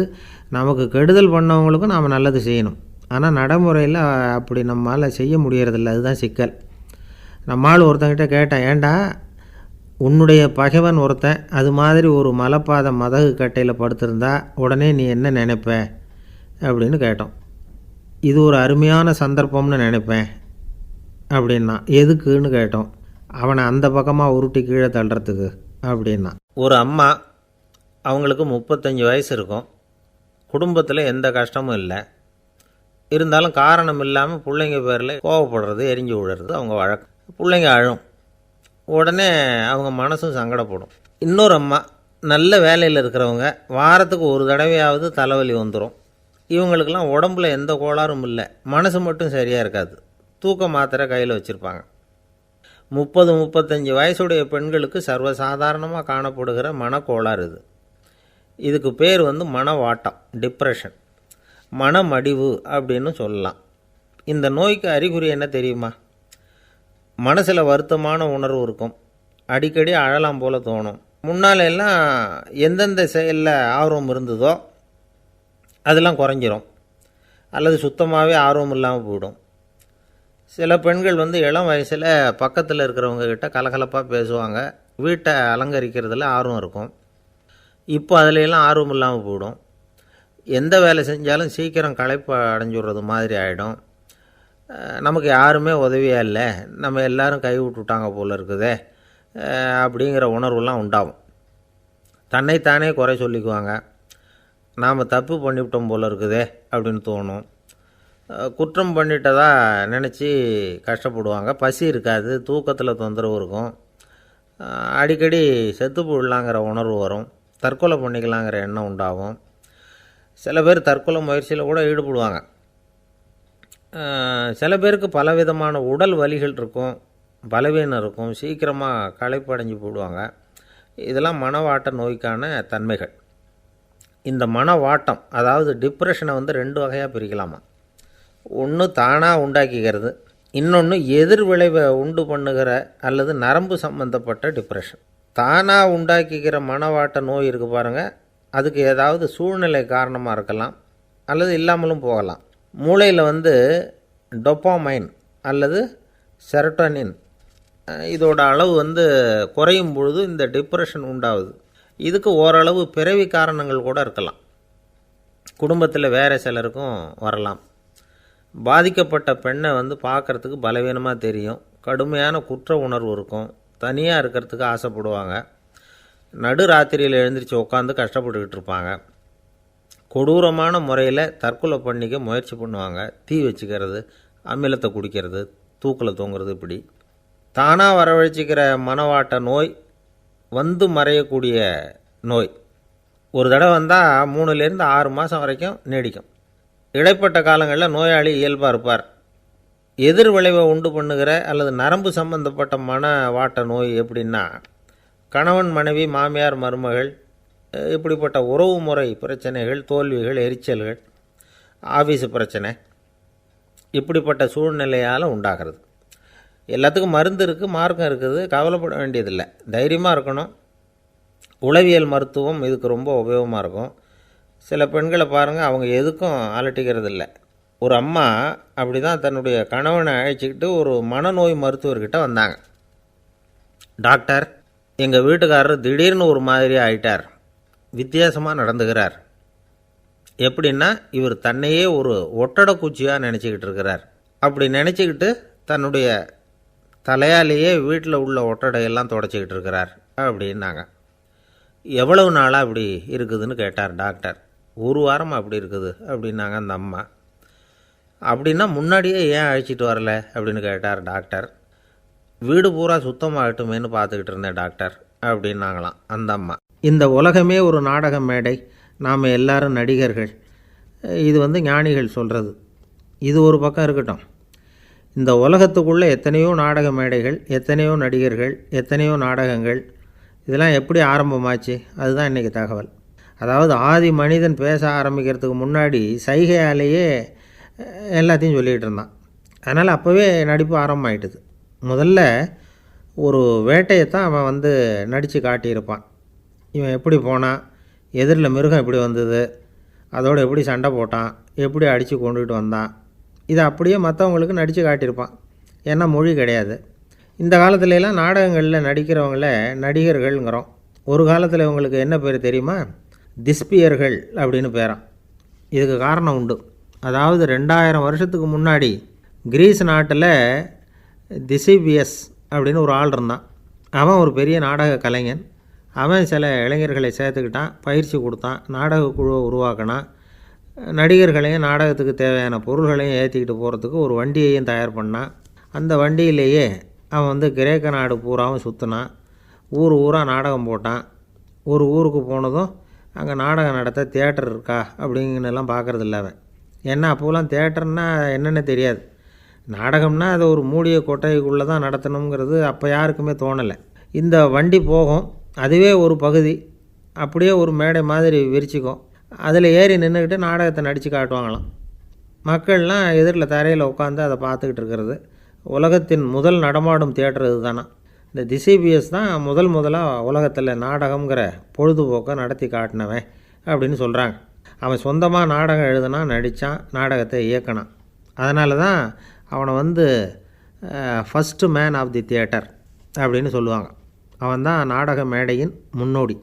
நமக்கு கெடுதல் பண்ணவங்களுக்கும் நாம் நல்லது செய்யணும். ஆனால் நடைமுறையில் அப்படி நம்மளால் செய்ய முடியறதில்ல, அதுதான் சிக்கல். நம்மால் ஒருத்தங்கிட்ட கேட்டேன், ஏண்டா உன்னுடைய பகைவன் ஒருத்தன் அது மாதிரி ஒரு மலைப்பாதை மதகு கட்டையில் படுத்திருந்தா உடனே நீ என்ன நினைப்ப அப்படின்னு கேட்டோம். இது ஒரு அருமையான சந்தர்ப்பம்னு நினைப்பேன் அப்படின்னா. எதுக்குன்னு கேட்டோம். அவனை அந்த பக்கமாக உருட்டி கீழே தள்ளுறதுக்கு அப்படின்னா. ஒரு அம்மா, அவங்களுக்கு 35 வயசு இருக்கும். குடும்பத்தில் எந்த கஷ்டமும் இல்லை. இருந்தாலும் காரணம் இல்லாமல் பிள்ளைங்க பேரில் கோவப்படுறது, எரிஞ்சு விடுறது அவங்க வழக்கம். பிள்ளைங்க அழும். உடனே அவங்க மனசும் சங்கடப்படும். இன்னொரு அம்மா, நல்ல வேலையில் இருக்கிறவங்க, வாரத்துக்கு ஒரு தடவையாவது தலைவலி வந்துடும். இவங்களுக்கெல்லாம் உடம்புல எந்த கோளாறும் இல்லை, மனசு மட்டும் சரியாக இருக்காது. தூக்க மாத்திரை கையில் வச்சுருப்பாங்க. 30-35 வயசுடைய பெண்களுக்கு சர்வசாதாரணமாக காணப்படுகிற மனக்கோளாறு இது. இதுக்கு பேர் மனவாட்டம், டிப்ரெஷன், மனமடிவு அப்படின்னு சொல்லலாம். இந்த நோய்க்கு அறிகுறி என்ன தெரியுமா? மனசில் வருத்தமான உணர்வு இருக்கும். அடிக்கடி அழலாம் போல் தோணும். முன்னால் எல்லாம் எந்தெந்த செயலில் ஆர்வம் இருந்ததோ அதெல்லாம் குறைஞ்சிரும், அல்லது சுத்தமாகவே ஆர்வம் இல்லாமல் போயிடும். சில பெண்கள் இளம் வயசில் பக்கத்தில் இருக்கிறவங்க கிட்ட கலகலப்பாக பேசுவாங்க, வீட்டை அலங்கரிக்கிறதுல ஆர்வம் இருக்கும். இப்போ அதிலெல்லாம் ஆர்வம் இல்லாமல் போயிடும். எந்த வேலை செஞ்சாலும் சீக்கிரம் களைப்பு அடைஞ்சுடுறது மாதிரி ஆகிடும். நமக்கு யாருமே உதவியாக இல்லை, நம்ம எல்லோரும் கை விட்டுட்டாங்க போல் இருக்குதே அப்படிங்கிற உணர்வுலாம் உண்டாகும். தன்னைத்தானே குறை சொல்லிக்குவாங்க. நாம் தப்பு பண்ணிவிட்டோம் போல் இருக்குதே அப்படின்னு தோணும். குற்றம் பண்ணிட்டதா நினச்சி கஷ்டப்படுவாங்க. பசி இருக்காது, தூக்கத்தில் தொந்தரவு இருக்கும். அடிக்கடி செத்து போடலாங்கிற உணர்வு வரும். தற்கொலை பண்ணிக்கலாங்கிற எண்ணம் உண்டாகும். சில பேர் தற்கொலை முயற்சியில் கூட ஈடுபடுவாங்க. சில பேருக்கு பலவிதமான உடல் வலிகள் இருக்கும், பலவீனம் இருக்கும், சீக்கிரமாக களைப்படைஞ்சு போடுவாங்க. இதெல்லாம் மனவாட்ட நோய்க்கான தன்மைகள். இந்த மனவாட்டம், அதாவது டிப்ரெஷனை 2 வகையாக பிரிக்கலாமா. ஒன்று தானாக உண்டாக்கிக்கிறது, இன்னொன்று எதிர் விளைவை உண்டு பண்ணுகிற அல்லது நரம்பு சம்பந்தப்பட்ட டிப்ரெஷன். தானாக உண்டாக்கிக்கிற மனவாட்ட நோய் இருக்குது பாருங்கள், அதுக்கு ஏதாவது சூழ்நிலை காரணமாக இருக்கலாம், அல்லது இல்லாமலும் போகலாம். மூளையில் டொப்பாமைன் அல்லது செரட்டோனின் இதோட அளவு குறையும் பொழுது இந்த டிப்ரெஷன் உண்டாகுது. இதுக்கு ஓரளவு பிறவி காரணங்கள் கூட இருக்கலாம். குடும்பத்தில் வேறு சிலருக்கும் வரலாம். பாதிக்கப்பட்ட பெண்ணை பார்க்குறதுக்கு பலவீனமாக தெரியும், கடுமையான குற்ற உணர்வு இருக்கும், தனியாக இருக்கிறதுக்கு ஆசைப்படுவாங்க, நடு ராத்திரியில் எழுந்திரிச்சு உட்காந்து கஷ்டப்பட்டுக்கிட்டு இருப்பாங்க, கொடூரமான முறையில் தற்கொலை பண்ணிக்க முயற்சி பண்ணுவாங்க, தீ வச்சுக்கிறது அமிலத்தை குடிக்கிறது, தூக்கில் தொங்குறது, இப்படி தானாக வரவழைச்சிக்கிற மனவாட்ட நோய் வந்து மறையக்கூடிய நோய். ஒரு தடவை வந்தால் 3லேருந்து 6 மாதம் வரைக்கும் நீடிக்கும். இடைப்பட்ட காலங்களில் நோயாளி இயல்பாக இருப்பார். எதிர் விளைவை உண்டு பண்ணுகிற அல்லது நரம்பு சம்பந்தப்பட்ட மனவாட்ட நோய் எப்படின்னா, கணவன் மனைவி, மாமியார் மருமகள், இப்படிப்பட்ட உறவு முறை பிரச்சனைகள், தோல்விகள், எரிச்சல்கள், ஆஃபீஸு பிரச்சனை, இப்படிப்பட்ட சூழ்நிலையால் உண்டாகிறது. எல்லாத்துக்கும் மருந்து இருக்குது, மார்க்கம் இருக்குது, கவலைப்பட வேண்டியதில்லை, தைரியமாக இருக்கணும். உளவியல் மருத்துவம் இதுக்கு ரொம்ப உபயோகமாக இருக்கும். சில பெண்களை பாருங்கள், அவங்க எதுக்கும் அலட்டிக்கிறது இல்லை. ஒரு அம்மா அப்படி தான் தன்னுடைய கணவனை அழைச்சிக்கிட்டு ஒரு மனநோய் மருத்துவர்கிட்ட வந்தாங்க. டாக்டர், எங்கள் வீட்டுக்காரர் திடீர்னு ஒரு மாதிரி ஆயிட்டார், வித்தியாசமாக நடந்துக்கிறார். எப்படின்னா, இவர் தன்னையே ஒரு ஒட்டடை குச்சியாக நினச்சிக்கிட்டு இருக்கிறார். அப்படி நினச்சிக்கிட்டு தன்னுடைய தலையாலேயே வீட்டில் உள்ள ஒட்டடையெல்லாம் தொடச்சிக்கிட்டு இருக்கிறார் அப்படின்னாங்க. எவ்வளவு நாளாக அப்படி இருக்குதுன்னு கேட்டார் டாக்டர். 1 வாரமாக அப்படி இருக்குது அப்படின்னாங்க அந்த அம்மா. அப்படின்னா முன்னாடியே ஏன் அழைச்சிட்டு வரல அப்படின்னு கேட்டார் டாக்டர். வீடு பூரா சுத்தமாகட்டுமேனு பார்த்துக்கிட்டு இருந்தேன் டாக்டர் அப்படின்னாங்களாம் அந்த அம்மா. இந்த உலகமே ஒரு நாடக மேடை, நாம் எல்லாரும் நடிகர்கள், இது ஞானிகள் சொல்கிறது. இது ஒரு பக்கம் இருக்கட்டும். இந்த உலகத்துக்குள்ளே எத்தனையோ நாடக மேடைகள், எத்தனையோ நடிகர்கள், எத்தனையோ நாடகங்கள், இதெல்லாம் எப்படி ஆரம்பமாச்சு? அதுதான் இன்றைக்கி தகவல். அதாவது ஆதி மனிதன் பேச ஆரம்பிக்கிறதுக்கு முன்னாடி சைகையாலேயே எல்லாத்தையும் சொல்லிகிட்டு இருந்தான். அதனால் அப்போவே நடிப்பு ஆரம்பமாயிட்டுது. முதல்ல ஒரு வேட்டையைத்தான் அவன் நடித்து காட்டியிருப்பான். இவன் எப்படி போனான், எதிரில் மிருகம் எப்படி வந்தது, அதோடு எப்படி சண்டை போட்டான், எப்படி அடித்து கொண்டுகிட்டு வந்தான், இதை அப்படியே மற்றவங்களுக்கு நடித்து காட்டியிருப்பான். ஏன்னா மொழி கிடையாது. இந்த காலத்துலலாம் நாடகங்களில் நடிக்கிறவங்கள நடிகர்கள்ங்கிறோம். ஒரு காலத்தில் இவங்களுக்கு என்ன பேர் தெரியுமா? திஸ்பியர்கள் அப்படின்னு பேரான். இதுக்கு காரணம் உண்டு. அதாவது 2000 வருஷத்துக்கு முன்னாடி கிரீஸ் நாட்டில் திசிபியஸ் அப்படின்னு ஒரு ஆள் இருந்தான். அவன் ஒரு பெரிய நாடக கலைஞன். அவன் சில இளைஞர்களை சேர்த்துக்கிட்டான், பயிற்சி கொடுத்தான், நாடக குழுவை உருவாக்கினான். நடிகர்களையும் நாடகத்துக்கு தேவையான பொருள்களையும் ஏற்றிக்கிட்டு போகிறதுக்கு ஒரு வண்டியையும் தயார் பண்ணான். அந்த வண்டியிலேயே அவன் கிரேக்க நாடு பூராவும் சுற்றினான். ஊர் ஊராக நாடகம் போட்டான். ஒரு ஊருக்கு போனதும் அங்கே நாடகம் நடத்த தியேட்டர் இருக்கா அப்படிங்கன்னெல்லாம் பார்க்குறதில்ல அவன். ஏன்னா அப்போலாம் தியேட்டர்னால் என்னென்ன தெரியாது. நாடகம்னா அதை ஒரு மூடிய கொட்டைக்குள்ளே தான் நடத்தணுங்கிறது அப்போ யாருக்குமே தோணலை. இந்த வண்டி போகும், அதுவே ஒரு பகுதி, அப்படியே ஒரு மேடை மாதிரி விரிச்சிக்கும். அதில் ஏறி நின்றுக்கிட்டு நாடகத்தை நடித்து காட்டுவாங்களாம். மக்கள்லாம் எதிரில் தரையில் உட்காந்து அதை பார்த்துக்கிட்டு இருக்கிறது. உலகத்தின் முதல் நடமாடும் தியேட்டர் இது தானா. இந்த திசிபிஎஸ் தான் முதலாக உலகத்தில் நாடகங்கிற பொழுதுபோக்கை நடத்தி காட்டினவன் அப்படின்னு சொல்கிறாங்க. அவன் சொந்தமாக நாடகம் எழுதுனான், நடித்தான், நாடகத்தை இயக்கினான். அதனால தான் அவனை first man of the theatre அப்படின்னு சொல்லுவாங்க. அவன் தான் நாடக மேடையின் முன்னோடி.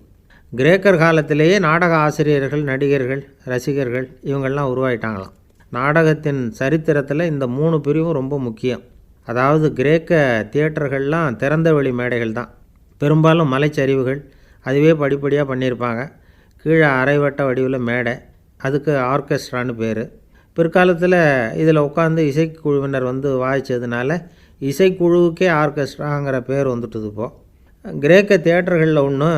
கிரேக்கர் காலத்திலேயே நாடக ஆசிரியர்கள், நடிகர்கள், ரசிகர்கள் இவங்கள்லாம் உருவாயிட்டாங்களாம். நாடகத்தின் சரித்திரத்தில் இந்த 3 பிரிவும் ரொம்ப முக்கியம். அதாவது கிரேக்க தியேட்டர்கள்லாம் திறந்த வெளி மேடைகள் தான். பெரும்பாலும் மலைச்சரிவுகள், அதுவே படிப்படியாக பண்ணியிருப்பாங்க. கீழே அரைவட்ட வடிவில் மேடை, அதுக்கு ஆர்கெஸ்ட்ரான்னு பேர். பிற்காலத்தில் இதில் உட்காந்து இசைக்குழுவினர் வாய்ச்சதுனால இசைக்குழுவுக்கே ஆர்கெஸ்ட்ராங்கிற பேர் வந்துட்டுது. இப்போது கிரேக்க தியேட்டர்களில் ஒன்று,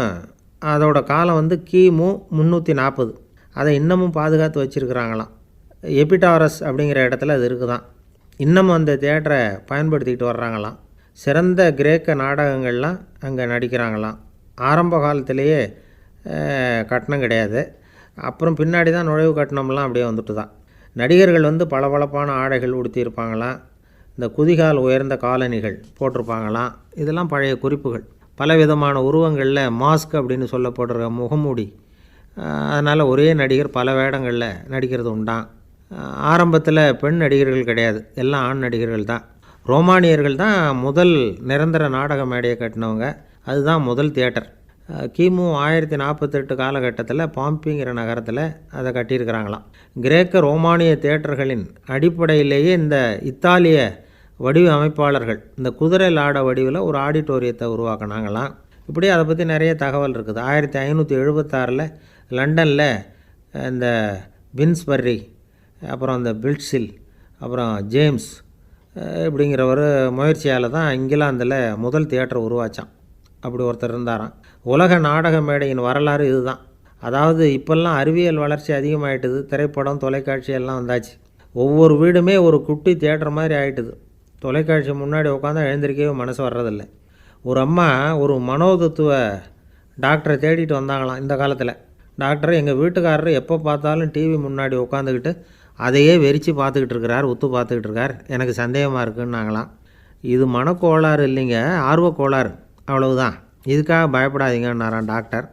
அதோட காலம் கிமு 340. அதை இன்னமும் பாதுகாத்து வச்சுருக்கிறாங்களாம். எபிடாரஸ் அப்படிங்கிற இடத்துல அது இருக்குதான். இன்னமும் அந்த தியேட்டரை பயன்படுத்திக்கிட்டு வர்றாங்களாம். சிறந்த கிரேக்க நாடகங்கள்லாம் அங்கே நடிக்கிறாங்களாம். ஆரம்ப காலத்திலேயே கட்டணம் கிடையாது. அப்புறம் பின்னாடி தான் நுழைவு கட்டணம்லாம் அப்படியே வந்துட்டு தான். நடிகர்கள் பளபளப்பான ஆடைகள் உடுத்தியிருப்பாங்களாம். இந்த குதிகால் உயர்ந்த காலணிகள் போட்டிருப்பாங்களாம். இதெல்லாம் பழைய குறிப்புகள். பலவிதமான உருவங்களில் மாஸ்க் அப்படின்னு சொல்லப்படுற முகமூடி. அதனால் ஒரே நடிகர் பல வேடங்களில் நடிக்கிறது உண்டான். ஆரம்பத்தில் பெண் நடிகர்கள் கிடையாது, எல்லாம் ஆண் நடிகர்கள் தான். ரோமானியர்கள் தான் முதல் நிரந்தர நாடக மேடையை கட்டினவங்க. அதுதான் முதல் தியேட்டர். கிமு 1048 காலகட்டத்தில் பாம்பிங்கிற நகரத்தில் அதை கட்டியிருக்கிறாங்களாம். கிரேக்க ரோமானிய தியேட்டர்களின் அடிப்படையிலேயே இந்த இத்தாலிய வடிவ அமைப்பாளர்கள் இந்த குதிரை லாட வடிவில் ஒரு ஆடிட்டோரியத்தை உருவாக்கினாங்களாம். இப்படி அதை பற்றி நிறைய தகவல் இருக்குது. 1576 லண்டனில் இந்த பின்ஸ்பர்ரி, அப்புறம் இந்த பில்ட்ஸில், அப்புறம் ஜேம்ஸ் இப்படிங்கிற ஒரு முயற்சியால் தான் இங்கிலாந்தில் முதல் தியேட்டர் உருவாச்சான். அப்படி ஒருத்தர் இருந்தாராம். உலக நாடக மேடையின் வரலாறு இதுதான். அதாவது இப்போல்லாம் அறிவியல் வளர்ச்சி அதிகமாகிட்டுது, திரைப்படம் தொலைக்காட்சி எல்லாம் வந்தாச்சு. ஒவ்வொரு வீடுமே ஒரு குட்டி தியேட்டர் மாதிரி ஆகிட்டுது. தொலைக்காட்சி முன்னாடி உட்காந்தா எழுந்திருக்கவே மனசு வர்றதில்லை. ஒரு அம்மா ஒரு மனோதத்துவ டாக்டரை தேடிட்டு வந்தாங்களாம் இந்த காலத்தில். டாக்டர், எங்கள் வீட்டுக்காரர் எப்போ பார்த்தாலும் டிவி முன்னாடி உட்காந்துக்கிட்டு அதையே வெறிச்சு பார்த்துக்கிட்டு இருக்கிறார், உத்து பார்த்துக்கிட்டு இருக்கார், எனக்கு சந்தேகமாக இருக்குன்னாங்களாம். இது மனக்கோளாறு இல்லைங்க, ஆர்வக்கோளாறு, அவ்வளவுதான், இதுக்காக பயப்படாதீங்கன்னாரான் டாக்டர்.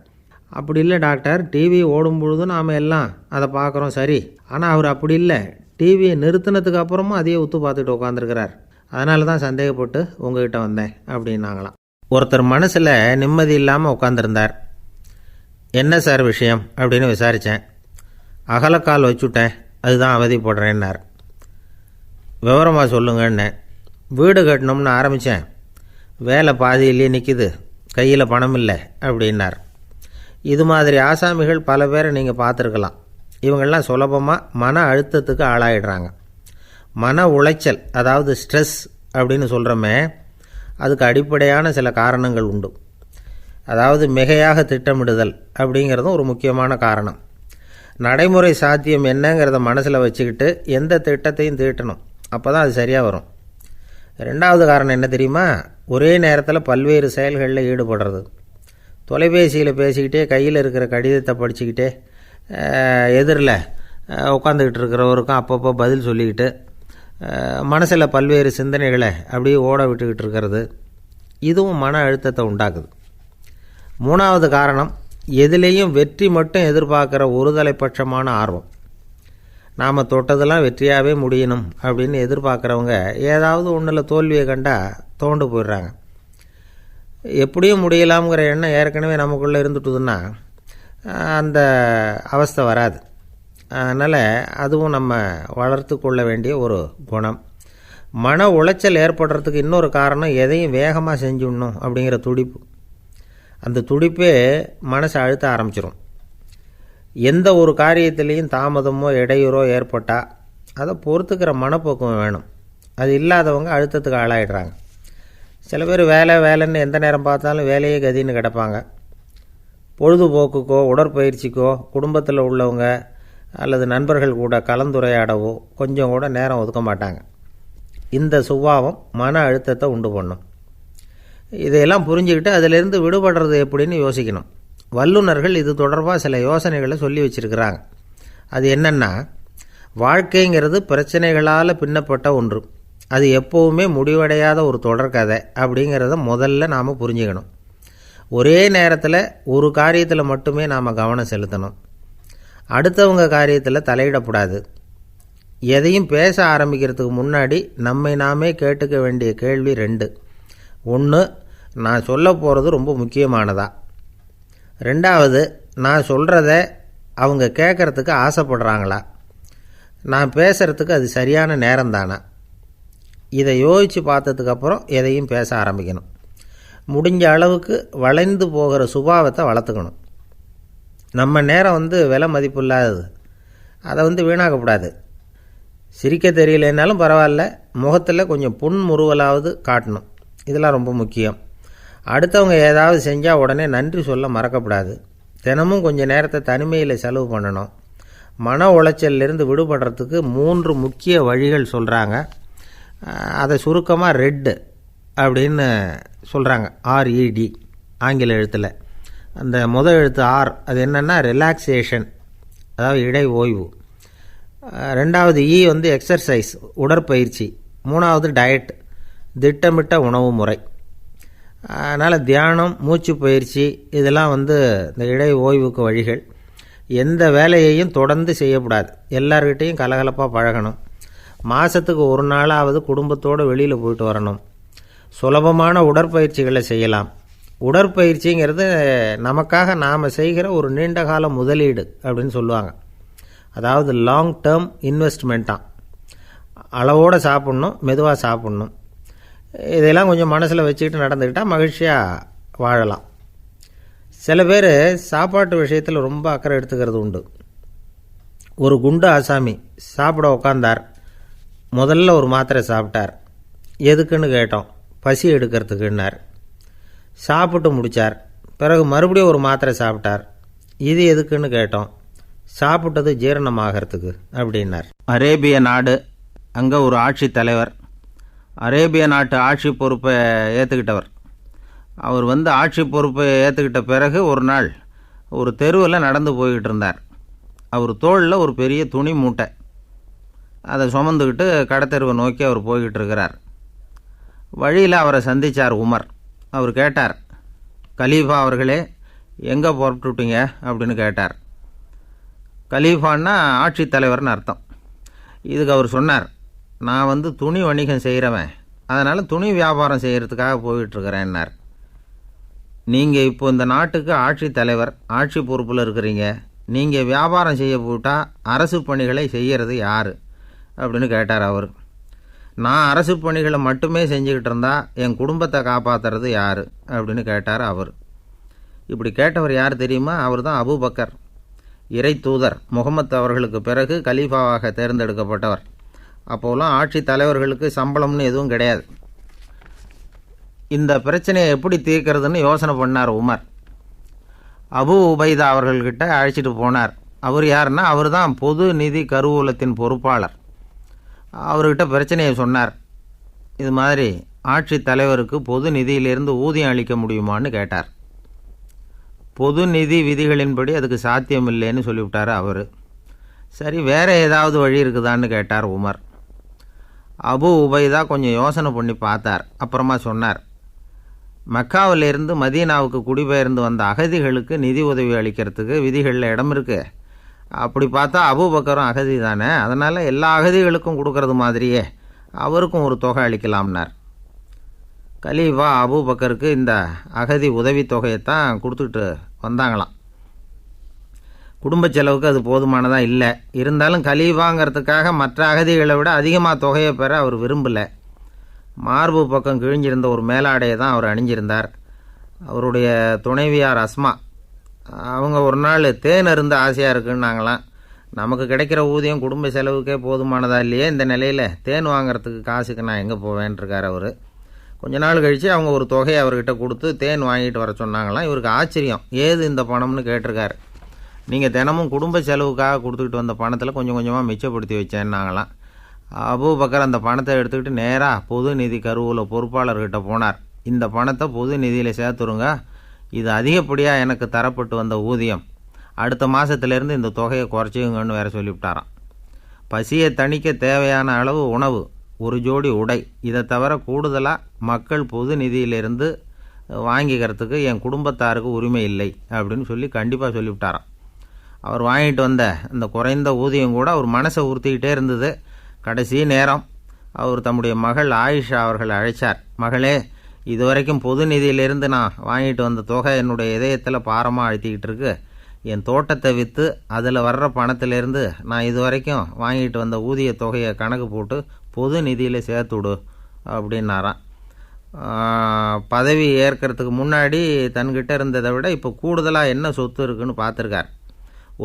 அப்படி இல்லை டாக்டர், டிவி ஓடும் பொழுது நாம் எல்லாம் அதை பார்க்குறோம் சரி, ஆனால் அவர் அப்படி இல்லை, டிவியை நிறுத்தினதுக்கு அப்புறமும் அதையே உத்து பார்த்துக்கிட்டு உட்காந்துருக்கிறார், அதனால தான் சந்தேகப்பட்டு உங்ககிட்ட வந்தேன் அப்படின்னாங்களாம். ஒருத்தர் மனசில் நிம்மதி இல்லாமல் உட்காந்துருந்தார். என்ன சார் விஷயம் அப்படின்னு விசாரித்தேன். அகலக்கால் வச்சுட்டேன், அதுதான் அவதிப்படுறேன்னார். விவரமாக சொல்லுங்கன்னு. வீடு கட்டணும்னு ஆரம்பித்தேன், வேலை பாதியிலேயே நிற்கிது, கையில் பணம் இல்லை அப்படின்னார். இது மாதிரி ஆசாமிகள் பல பேரை நீங்கள் பார்த்துருக்கலாம். இவங்கெல்லாம் சுலபமாக மன அழுத்தத்துக்கு ஆளாயிடுறாங்க. மன உளைச்சல், அதாவது ஸ்ட்ரெஸ் அப்படின்னு சொல்கிறோமே, அதுக்கு அடிப்படையான சில காரணங்கள் உண்டு. அதாவது மிகையாக திட்டமிடுதல் அப்படிங்கிறதும் ஒரு முக்கியமான காரணம். நடைமுறை சாத்தியம் என்னங்கிறத மனசில் வச்சுக்கிட்டு எந்த திட்டத்தையும் தீட்டணும், அப்போ தான் அது சரியாக வரும். ரெண்டாவது காரணம் என்ன தெரியுமா? ஒரே நேரத்தில் பல்வேறு செயல்களில் ஈடுபடுறது. தொலைபேசியில் பேசிக்கிட்டே கையில் இருக்கிற கடிதத்தை படிச்சுக்கிட்டே எதிரில் உட்காந்துக்கிட்டு இருக்கிறவருக்கும் அப்பப்போ பதில் சொல்லிக்கிட்டு மனசில் பல்வேறு சிந்தனைகளை அப்படியே ஓட விட்டுக்கிட்டு இருக்கிறது, இதுவும் மன அழுத்தத்தை உண்டாக்குது. மூணாவது காரணம், எதிலேயும் வெற்றி மட்டும் எதிர்பார்க்குற ஒருதலைப்பட்சமான ஆர்வம். நாம் தொட்டதெல்லாம் வெற்றியாகவே முடியணும் அப்படின்னு எதிர்பார்க்குறவங்க ஏதாவது ஒன்றில் தோல்வியை கண்டால் தோண்டு போயிடுறாங்க. எப்படியும் முடியலாம்ங்கிற எண்ணம் ஏற்கனவே நமக்குள்ளே இருந்துட்டுதுன்னா அந்த அவஸ்தை வராது. அதனால் அதுவும் நம்ம வளர்த்து கொள்ள வேண்டிய ஒரு குணம். மன உளைச்சல் ஏற்படுறதுக்கு இன்னொரு காரணம், எதையும் வேகமாக செஞ்சுடணும் அப்படிங்கிற துடிப்பு. அந்த துடிப்பே மனசை அழுத்த ஆரம்பிச்சிடும். எந்த ஒரு காரியத்திலையும் தாமதமோ இடையூறோ ஏற்பட்டால் அதை பொறுத்துக்கிற மனப்போக்கம் வேணும். அது இல்லாதவங்க அழுத்தத்துக்கு ஆளாயிடுறாங்க. சில பேர் வேலைன்னு எந்த நேரம் பார்த்தாலும் வேலையே கதின்னு கிடப்பாங்க. பொழுதுபோக்குக்கோ உடற்பயிற்சிக்கோ குடும்பத்தில் உள்ளவங்க அல்லது நண்பர்கள் கூட கலந்துரையாடவோ கொஞ்சம் கூட நேரம் ஒதுக்க மாட்டாங்க. இந்த சுபாவம் மன அழுத்தத்தை உண்டு பண்ணும். இதையெல்லாம் புரிஞ்சுக்கிட்டு அதிலிருந்து விடுபடுறது எப்படின்னு யோசிக்கணும். வல்லுநர்கள் இது தொடர்பாக சில யோசனைகளை சொல்லி வச்சுருக்கிறாங்க. அது என்னென்னா, வாழ்க்கைங்கிறது பிரச்சனைகளால் பின்னப்பட்ட ஒன்று, அது எப்போவுமே முடிவடையாத ஒரு தொடர்கதை அப்படிங்கிறத முதல்ல நாம் புரிஞ்சுக்கணும். ஒரே நேரத்தில் ஒரு காரியத்தில் மட்டுமே நாம் கவனம் செலுத்தணும். அடுத்தவங்க காரியத்தில் தலையிடக்கூடாது. எதையும் பேச ஆரம்பிக்கிறதுக்கு முன்னாடி நம்மை நாமே கேட்டுக்க வேண்டிய கேள்வி 2. 1, நான் சொல்ல போகிறது ரொம்ப முக்கியமானதா? 2வது, நான் சொல்கிறத அவங்க கேட்குறதுக்கு ஆசைப்படுறாங்களா? நான் பேசுகிறதுக்கு அது சரியான நேரம் தானா? இதை யோசித்து பார்த்ததுக்கப்புறம் எதையும் பேச ஆரம்பிக்கணும். முடிஞ்ச அளவுக்கு வளைந்து போகிற சுபாவத்தை வளர்த்துக்கணும். நம்ம நேரம் விலை மதிப்பு இல்லாதது, அதை வீணாக்கக்கூடாது. சிரிக்க தெரியலனாலும் பரவாயில்ல, முகத்தில் கொஞ்சம் புன்முறுவலாவது காட்டணும். இதெல்லாம் ரொம்ப முக்கியம். அடுத்தவங்க ஏதாவது செஞ்சால் உடனே நன்றி சொல்ல மறக்கக்கூடாது. தினமும் கொஞ்சம் நேரத்தை தனிமையில் செலவு பண்ணணும். மன உளைச்சலிருந்து விடுபடுறதுக்கு 3 முக்கிய வழிகள் சொல்கிறாங்க. அதை சுருக்கமாக ரெட் அப்படின்னு சொல்கிறாங்க, RED ஆங்கில எழுத்தில். அந்த முதல் எழுத்து R, அது என்னென்னா ரிலாக்ஸேஷன், அதாவது இடை ஓய்வு. 2வது E எக்ஸர்சைஸ், உடற்பயிற்சி. 3வது டயட், திட்டமிட்ட உணவு முறை. அதனால் தியானம், மூச்சு பயிற்சி இதெல்லாம் இந்த இடை ஓய்வுக்கு வழிகள். எந்த வேலையையும் தொடர்ந்து செய்யக்கூடாது. எல்லார்கிட்டையும் கலகலப்பாக பழகணும். மாதத்துக்கு ஒரு நாளாவது குடும்பத்தோடு வெளியில் போயிட்டு வரணும். சுலபமான உடற்பயிற்சிகளை செய்யலாம். உடற்பயிற்சிங்கிறது நமக்காக நாம் செய்கிற ஒரு நீண்டகால முதலீடு அப்படின்னு சொல்லுவாங்க. அதாவது லாங் டேர்ம் இன்வெஸ்ட்மெண்ட்டாக. அளவோடு சாப்பிட்ணும், மெதுவாக சாப்பிட்ணும். இதெல்லாம் கொஞ்சம் மனசில் வச்சுக்கிட்டு நடந்துக்கிட்டால் மகிழ்ச்சியாக வாழலாம். சில பேர் சாப்பாட்டு விஷயத்தில் ரொம்ப அக்கறை எடுத்துக்கிறது உண்டு. ஒரு குண்டு ஆசாமி சாப்பிட உட்காந்தார். முதல்ல ஒரு மாத்திரை சாப்பிட்டார். எதுக்குன்னு கேட்டோம். பசி எடுக்கிறதுக்குன்னார். சாப்பிட்டு முடித்தார். பிறகு மறுபடியும் ஒரு மாத்திரை சாப்பிட்டார். இது எதுக்குன்னு கேட்டோம். சாப்பிட்டது ஜீரணமாகறதுக்கு அப்படின்னார். அரேபிய நாடு, அங்கே ஒரு ஆட்சி தலைவர். அரேபிய நாட்டு ஆட்சி பொறுப்பை ஏற்றுக்கிட்டவர். அவர் ஆட்சி பொறுப்பை ஏற்றுக்கிட்ட பிறகு ஒரு நாள் ஒரு தெருவில் நடந்து போய்கிட்டு இருந்தார். அவர் தோளில் ஒரு பெரிய துணி மூட்டை, அதை சுமந்துக்கிட்டு கடத்தெருவை நோக்கி அவர் போய்கிட்டு இருக்கிறார். வழியில் அவரை சந்தித்தார் உமர். அவர் கேட்டார், கலீஃபா அவர்களே, எங்கே புறப்பட்டுட்டீங்க அப்படின்னு கேட்டார். கலீஃபான்னா ஆட்சி தலைவர்னு அர்த்தம். இதுக்கு அவர் சொன்னார், நான் துணி வணிகம் செய்கிறவன், அதனால் துணி வியாபாரம் செய்கிறதுக்காக போயிட்டுருக்கிறேன்னார். நீங்கள் இப்போ இந்த நாட்டுக்கு ஆட்சி தலைவர், ஆட்சி பொறுப்பில் இருக்கிறீங்க. நீங்கள் வியாபாரம் செய்ய போட்டால் அரசு பணிகளை செய்கிறது யார் அப்படின்னு கேட்டார் அவர். நான் அரசு பணிகளை மட்டுமே செஞ்சுக்கிட்டு இருந்தால் என் குடும்பத்தை காப்பாற்றுறது யார் அப்படின்னு கேட்டார் அவர். இப்படி கேட்டவர் யார் தெரியுமா? அவர் தான் அபூபக்கர், இறை தூதர் முகமது அவர்களுக்கு பிறகு கலீஃபாவாக தேர்ந்தெடுக்கப்பட்டவர். அப்போலாம் ஆட்சி தலைவர்களுக்கு சம்பளம்னு எதுவும் கிடையாது. இந்த பிரச்சனையை எப்படி தீர்க்கிறதுன்னு யோசனை பண்ணார் உமர். அபு உபைதா அவர்கள்கிட்ட அழைச்சிட்டு போனார். அவர் யாருன்னா, அவர் தான் பொது நிதி கருவூலத்தின் பொறுப்பாளர். அவர்கிட்ட பிரச்சனையை சொன்னார். இது மாதிரி ஆட்சி தலைவருக்கு பொது நிதியிலிருந்து ஊதியம் அளிக்க முடியுமான்னு கேட்டார். பொது நிதி விதிகளின்படி அதுக்கு சாத்தியம் இல்லைன்னு சொல்லிவிட்டார் அவர். சரி, வேறு ஏதாவது வழி இருக்குதான்னு கேட்டார் உமர். அபு உபைதா கொஞ்சம் யோசனை பண்ணி பார்த்தார். அப்புறமா சொன்னார், மக்காவிலிருந்து மதீனாவுக்கு குடிபெயர்ந்து வந்த அகதிகளுக்கு நிதி உதவி அளிக்கிறதுக்கு விதிகளில் இடம் இருக்குது. அப்படி பார்த்தா அபூபக்கரும் அகதி தானே, அதனால் எல்லா அகதிகளுக்கும் கொடுக்கறது மாதிரியே அவருக்கும் ஒரு தொகை அளிக்கலாம்னார். கலீஃபா அபூபக்கருக்கு இந்த அகதி உதவித்தொகையைத்தான் கொடுத்துட்டு வந்தாங்களாம். குடும்ப செலவுக்கு அது போதுமானதாக இல்லை. இருந்தாலும் கலீஃபாங்கிறதுக்காக மற்ற அகதிகளை விட அதிகமாக தொகையை பெற அவர் விரும்பலை. மார்பு பக்கம் கிழிஞ்சிருந்த ஒரு மேலாடையை தான் அவர் அணிஞ்சிருந்தார். அவருடைய துணைவியார் அஸ்மா, அவங்க ஒரு நாள் தேன் அருந்த ஆசையாக இருக்குன்னாங்களாம். நமக்கு கிடைக்கிற ஊதியம் குடும்ப செலவுக்கே போதுமானதா இல்லையே, இந்த நிலையில் தேன் வாங்கிறதுக்கு காசுக்கு நான் எங்கே போவேன்ருக்கார் அவர். கொஞ்ச நாள் கழித்து அவங்க ஒரு தொகையை அவர்கிட்ட கொடுத்து தேன் வாங்கிட்டு வர சொன்னாங்களாம். இவருக்கு ஆச்சரியம், ஏது இந்த பணம்னு கேட்டிருக்காரு. நீங்கள் தினமும் குடும்ப செலவுக்காக கொடுத்துக்கிட்டு வந்த பணத்தில் கொஞ்சம் கொஞ்சமாக மிச்சப்படுத்தி வச்சேன்னாங்களாம். அபூபக்கர் அந்த பணத்தை எடுத்துக்கிட்டு நேராக பொது நிதி கருவூல பொறுப்பாளர்கிட்ட போனார். இந்த பணத்தை பொது நிதியில் சேர்த்துருங்க, இது அதிகப்படியாக எனக்கு தரப்பட்டு வந்த ஊதியம், அடுத்த மாதத்துலேருந்து இந்த தொகையை குறைச்சிங்கன்னு வேற சொல்லிவிட்டாராம். பசியை தணிக்க தேவையான அளவு உணவு, ஒரு ஜோடி உடை, இதை தவிர கூடுதலாக மக்கள் பொது நிதியிலிருந்து வாங்கிக்கிறதுக்கு என் குடும்பத்தாருக்கு உரிமை இல்லை அப்படின்னு சொல்லி கண்டிப்பாக சொல்லிவிட்டாராம். அவர் வாங்கிட்டு வந்த அந்த குறைந்த ஊதியம் கூட அவர் மனசை உறுத்திக்கிட்டே இருந்தது. கடைசி நேரம் அவர் தம்முடைய மகள் ஆயிஷா அவர்களை அழைச்சார். மகளே, இதுவரைக்கும் பொது நிதியிலிருந்து நான் வாங்கிட்டு வந்த தொகை என்னுடைய இதயத்தில் பாரமாக அழுத்திக்கிட்டு இருக்கு. என் தோட்டத்தை விற்று அதில் வர்ற பணத்திலேருந்து நான் இதுவரைக்கும் வாங்கிட்டு வந்த ஊதிய தொகையை கணக்கு போட்டு பொது நிதியில் சேர்த்துவிடு அப்படின்னாராம். பதவி ஏற்கிறதுக்கு முன்னாடி தன்கிட்ட இருந்ததை விட இப்போ கூடுதலாக என்ன சொத்து இருக்குன்னு பார்த்துருக்கார்.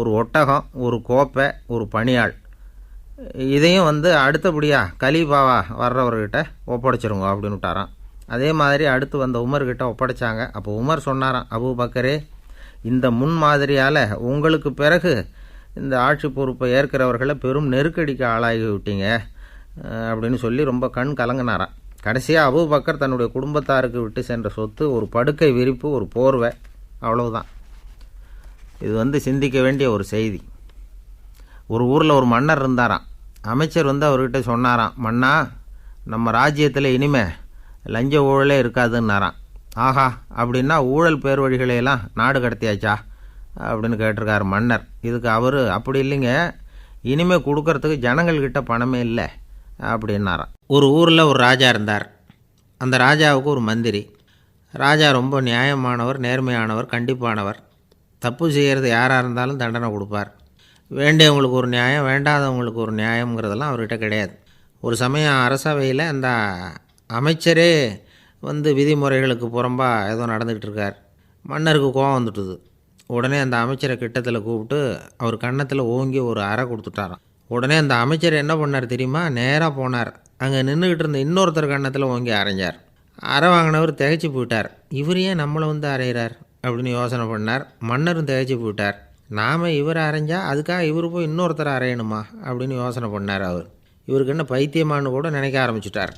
ஒரு ஒட்டகம், ஒரு கோப்பை, ஒரு பணியாள். இதையும் அடுத்தபடியாக கலீஃபாவா வர்றவர்கிட்ட ஒப்படைச்சிருங்க அப்படின்னு விட்டாராம். அதே மாதிரி அடுத்து வந்த உமர்கிட்ட ஒப்படைச்சாங்க. அப்போ உமர் சொன்னாராம், அபூபக்கரே, இந்த முன்மாதிரியால் உங்களுக்கு பிறகு இந்த ஆட்சி பொறுப்பை ஏற்கிறவர்களை பெரும் நெருக்கடிக்கு ஆளாகி விட்டீங்க அப்படின்னு சொல்லி ரொம்ப கண் கலங்கினாராம். கடைசியாக அபூபக்கர் தன்னுடைய குடும்பத்தாருக்கு விட்டு சென்ற சொத்து ஒரு படுக்கை விரிப்பு, ஒரு போர்வை, அவ்வளவுதான். இது சிந்திக்க வேண்டிய ஒரு செய்தி. ஒரு ஊரில் ஒரு மன்னர் இருந்தாராம். அமைச்சர் அவர்கிட்ட சொன்னாராம், மன்னா, நம்ம ராஜ்யத்தில் இனிமே லஞ்ச ஊழலே இருக்காதுன்னாராம். ஆஹா, அப்படின்னா ஊழல் பேர் வழிகளையெல்லாம் நாடு கடத்தியாச்சா அப்படின்னு கேட்டிருக்காரு மன்னர். இதுக்கு அவர், அப்படி இல்லைங்க, இனிமேல் கொடுக்கறதுக்கு ஜனங்கள்கிட்ட பணமே இல்லை அப்படின்னாராம். ஒரு ஊரில் ஒரு ராஜா இருந்தார். அந்த ராஜாவுக்கு ஒரு மந்திரி. ராஜா ரொம்ப நியாயமானவர், நேர்மையானவர், கண்டிப்பானவர். தப்பு செய்கிறது யாராக இருந்தாலும் தண்டனை கொடுப்பார். வேண்டியவங்களுக்கு ஒரு நியாயம், வேண்டாதவங்களுக்கு ஒரு நியாயங்கிறதெல்லாம் அவர்கிட்ட கிடையாது. ஒரு சமயம் அரசவையில் அந்த அமைச்சரே விதிமுறைகளுக்கு புறம்பாக ஏதோ நடந்துக்கிட்டு இருக்கார். மன்னருக்கு கோபம் வந்துட்டுது. உடனே அந்த அமைச்சரை கிட்டத்தில் கூப்பிட்டு அவர் கன்னத்தில் ஓங்கி ஒரு அறை கொடுத்துட்டாராம். உடனே அந்த அமைச்சர் என்ன பண்ணார் தெரியுமா? நேராக போனார் அங்கே நின்றுக்கிட்டு இருந்த இன்னொருத்தர் கன்னத்தில் ஓங்கி அரைஞ்சார். அரை வாங்கினவர் திகைச்சு போயிட்டார். இவர் ஏன் நம்மளை வந்து அரைகிறார் அப்படின்னு யோசனை பண்ணார். மன்னரும் திகைச்சு போயிட்டார். நாம் இவரை அரைஞ்சா அதுக்காக இவர் போய் இன்னொருத்தரை அரையணுமா அப்படின்னு யோசனை பண்ணார். இவருக்கு என்ன பைத்தியமானு கூட நினைக்க ஆரம்பிச்சிட்டார்.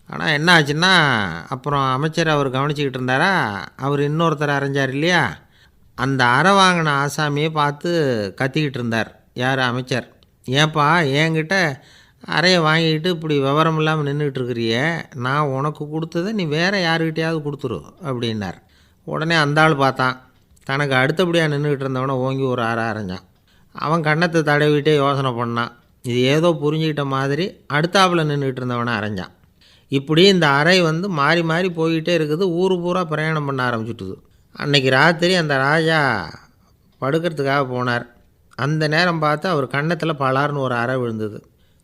ஆனால் என்ன ஆச்சுன்னா, அப்புறம் அமைச்சர் அவர் கவனிச்சிக்கிட்டு இருந்தாரா, அவர் இன்னொருத்தரை அரைஞ்சார் இல்லையா, அந்த அரை வாங்கின ஆசாமியை பார்த்து கத்திக்கிட்டு இருந்தார். யார்? அமைச்சர். ஏன்பா என்கிட்ட அறையை வாங்கிக்கிட்டு இப்படி விவரம் இல்லாமல் நின்றுட்டு இருக்கிறியே, நான் உனக்கு கொடுத்ததை நீ வேறு யாருக்கிட்டையாவது கொடுத்துரு அப்படின்னார். உடனே அந்த ஆள் பார்த்தான். தனக்கு அடுத்தபடியாக நின்றுக்கிட்டு இருந்தவனை ஓங்கி ஒரு அரை அரைஞ்சான். அவன் கன்னத்தை தடவிட்டே யோசனை பண்ணான். இது ஏதோ புரிஞ்சுக்கிட்ட மாதிரி அடுத்தாப்பில் நின்றுக்கிட்டு இருந்தவனை அரைஞ்சான். இப்படி இந்த அறை வந்து மாறி மாறி போய்கிட்டே இருக்குது. ஊர் பூரா பிரயாணம் பண்ண ஆரம்பிச்சுட்டுது. அன்றைக்கி ராத்திரி அந்த ராஜா படுக்கிறதுக்காக போனார். அந்த நேரம் பார்த்து அவர் கன்னத்தில் பலார்னு ஒரு அறை விழுந்தது.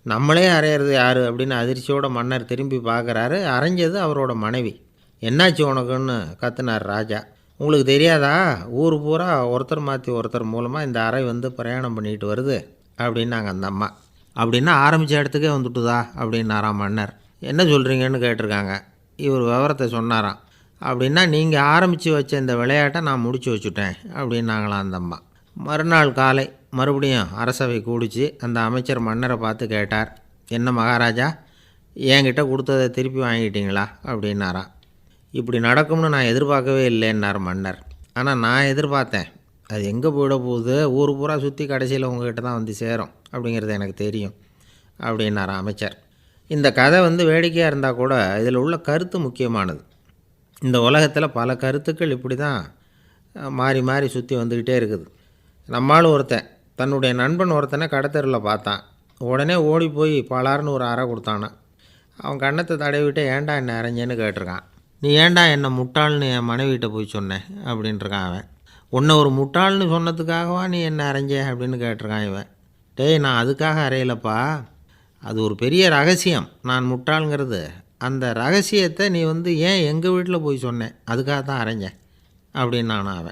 நம்மளே அரையிறது யார் அப்படின்னு அதிர்ச்சியோட மன்னர் திரும்பி பார்க்குறாரு. அரைஞ்சது அவரோட மனைவி. என்னாச்சு உனக்குன்னு கத்துனார் ராஜா. உங்களுக்கு தெரியாதா, ஊர் பூரா ஒருத்தர் மாற்றி ஒருத்தர் மூலமாக இந்த அறை வந்து பிரயாணம் பண்ணிட்டு வருது அப்படின்னாங்க அந்த அம்மா. அப்படின்னா ஆரம்பித்த இடத்துக்கே வந்துட்டுதா அப்படின்னாராம் மன்னர். என்ன சொல்கிறீங்கன்னு கேட்டிருக்காங்க. இவர் விவரத்தை சொன்னாராம். அப்படின்னா நீங்கள் ஆரம்பித்து வச்ச இந்த விளையாட்டை நான் முடிச்சு வச்சுட்டேன் அப்படின்னாங்களாம் அந்த அம்மா. மறுநாள் காலை மறுபடியும் அரசவை கூடிச்சு அந்த அமைச்சர் மன்னரை பார்த்து கேட்டார். என்ன மகாராஜா, என்கிட்ட கொடுத்ததை திருப்பி வாங்கிட்டீங்களா அப்படின்னாராம். இப்படி நடக்கும்னு நான் எதிர்பார்க்கவே இல்லைன்னார் மன்னர். ஆனால் நான் எதிர்பார்த்தேன். அது எங்கே போயிட போகுது, ஊர் பூரா சுற்றி கடைசியில் உங்ககிட்ட தான் வந்து சேரும் அப்படிங்கிறது எனக்கு தெரியும் அப்படின்னாராம் அமைச்சர். இந்த கதை வந்து வேடிக்கையாக இருந்தால் கூட இதில் உள்ள கருத்து முக்கியமானது. இந்த உலகத்தில் பல கருத்துக்கள் இப்படி தான் மாறி மாறி சுற்றி வந்துக்கிட்டே இருக்குது. நம்மளும் ஒருத்தன் தன்னுடைய நண்பன் ஒருத்தனை கடத்தெருவில் பார்த்தான். உடனே ஓடி போய் பலார்னு ஒரு அறை கொடுத்தானா. அவன் கன்னத்தை தடவிட்டு ஏன்டா என்ன அரைஞ்சேன்னு கேட்டிருக்கான். நீ ஏன்டா என்னை முட்டாள்னு என் மனைவிட்ட போய் சொன்னேன் அப்படின்ட்டுருக்கான் அவன். உன்னை ஒரு முட்டாள்னு சொன்னதுக்காகவா நீ என்ன அரைஞ்ச அப்படின்னு கேட்டிருக்கான் இவன். டேய், நான் அதுக்காக அறையலப்பா, அது ஒரு பெரிய ரகசியம் நான் முட்டாளுங்கிறது. அந்த ரகசியத்தை நீ வந்து ஏன் எங்கள் வீட்டில் போய் சொன்னேன், அதுக்காக தான் அரைஞ்சேன் அப்படின்னு நானும் அவன்.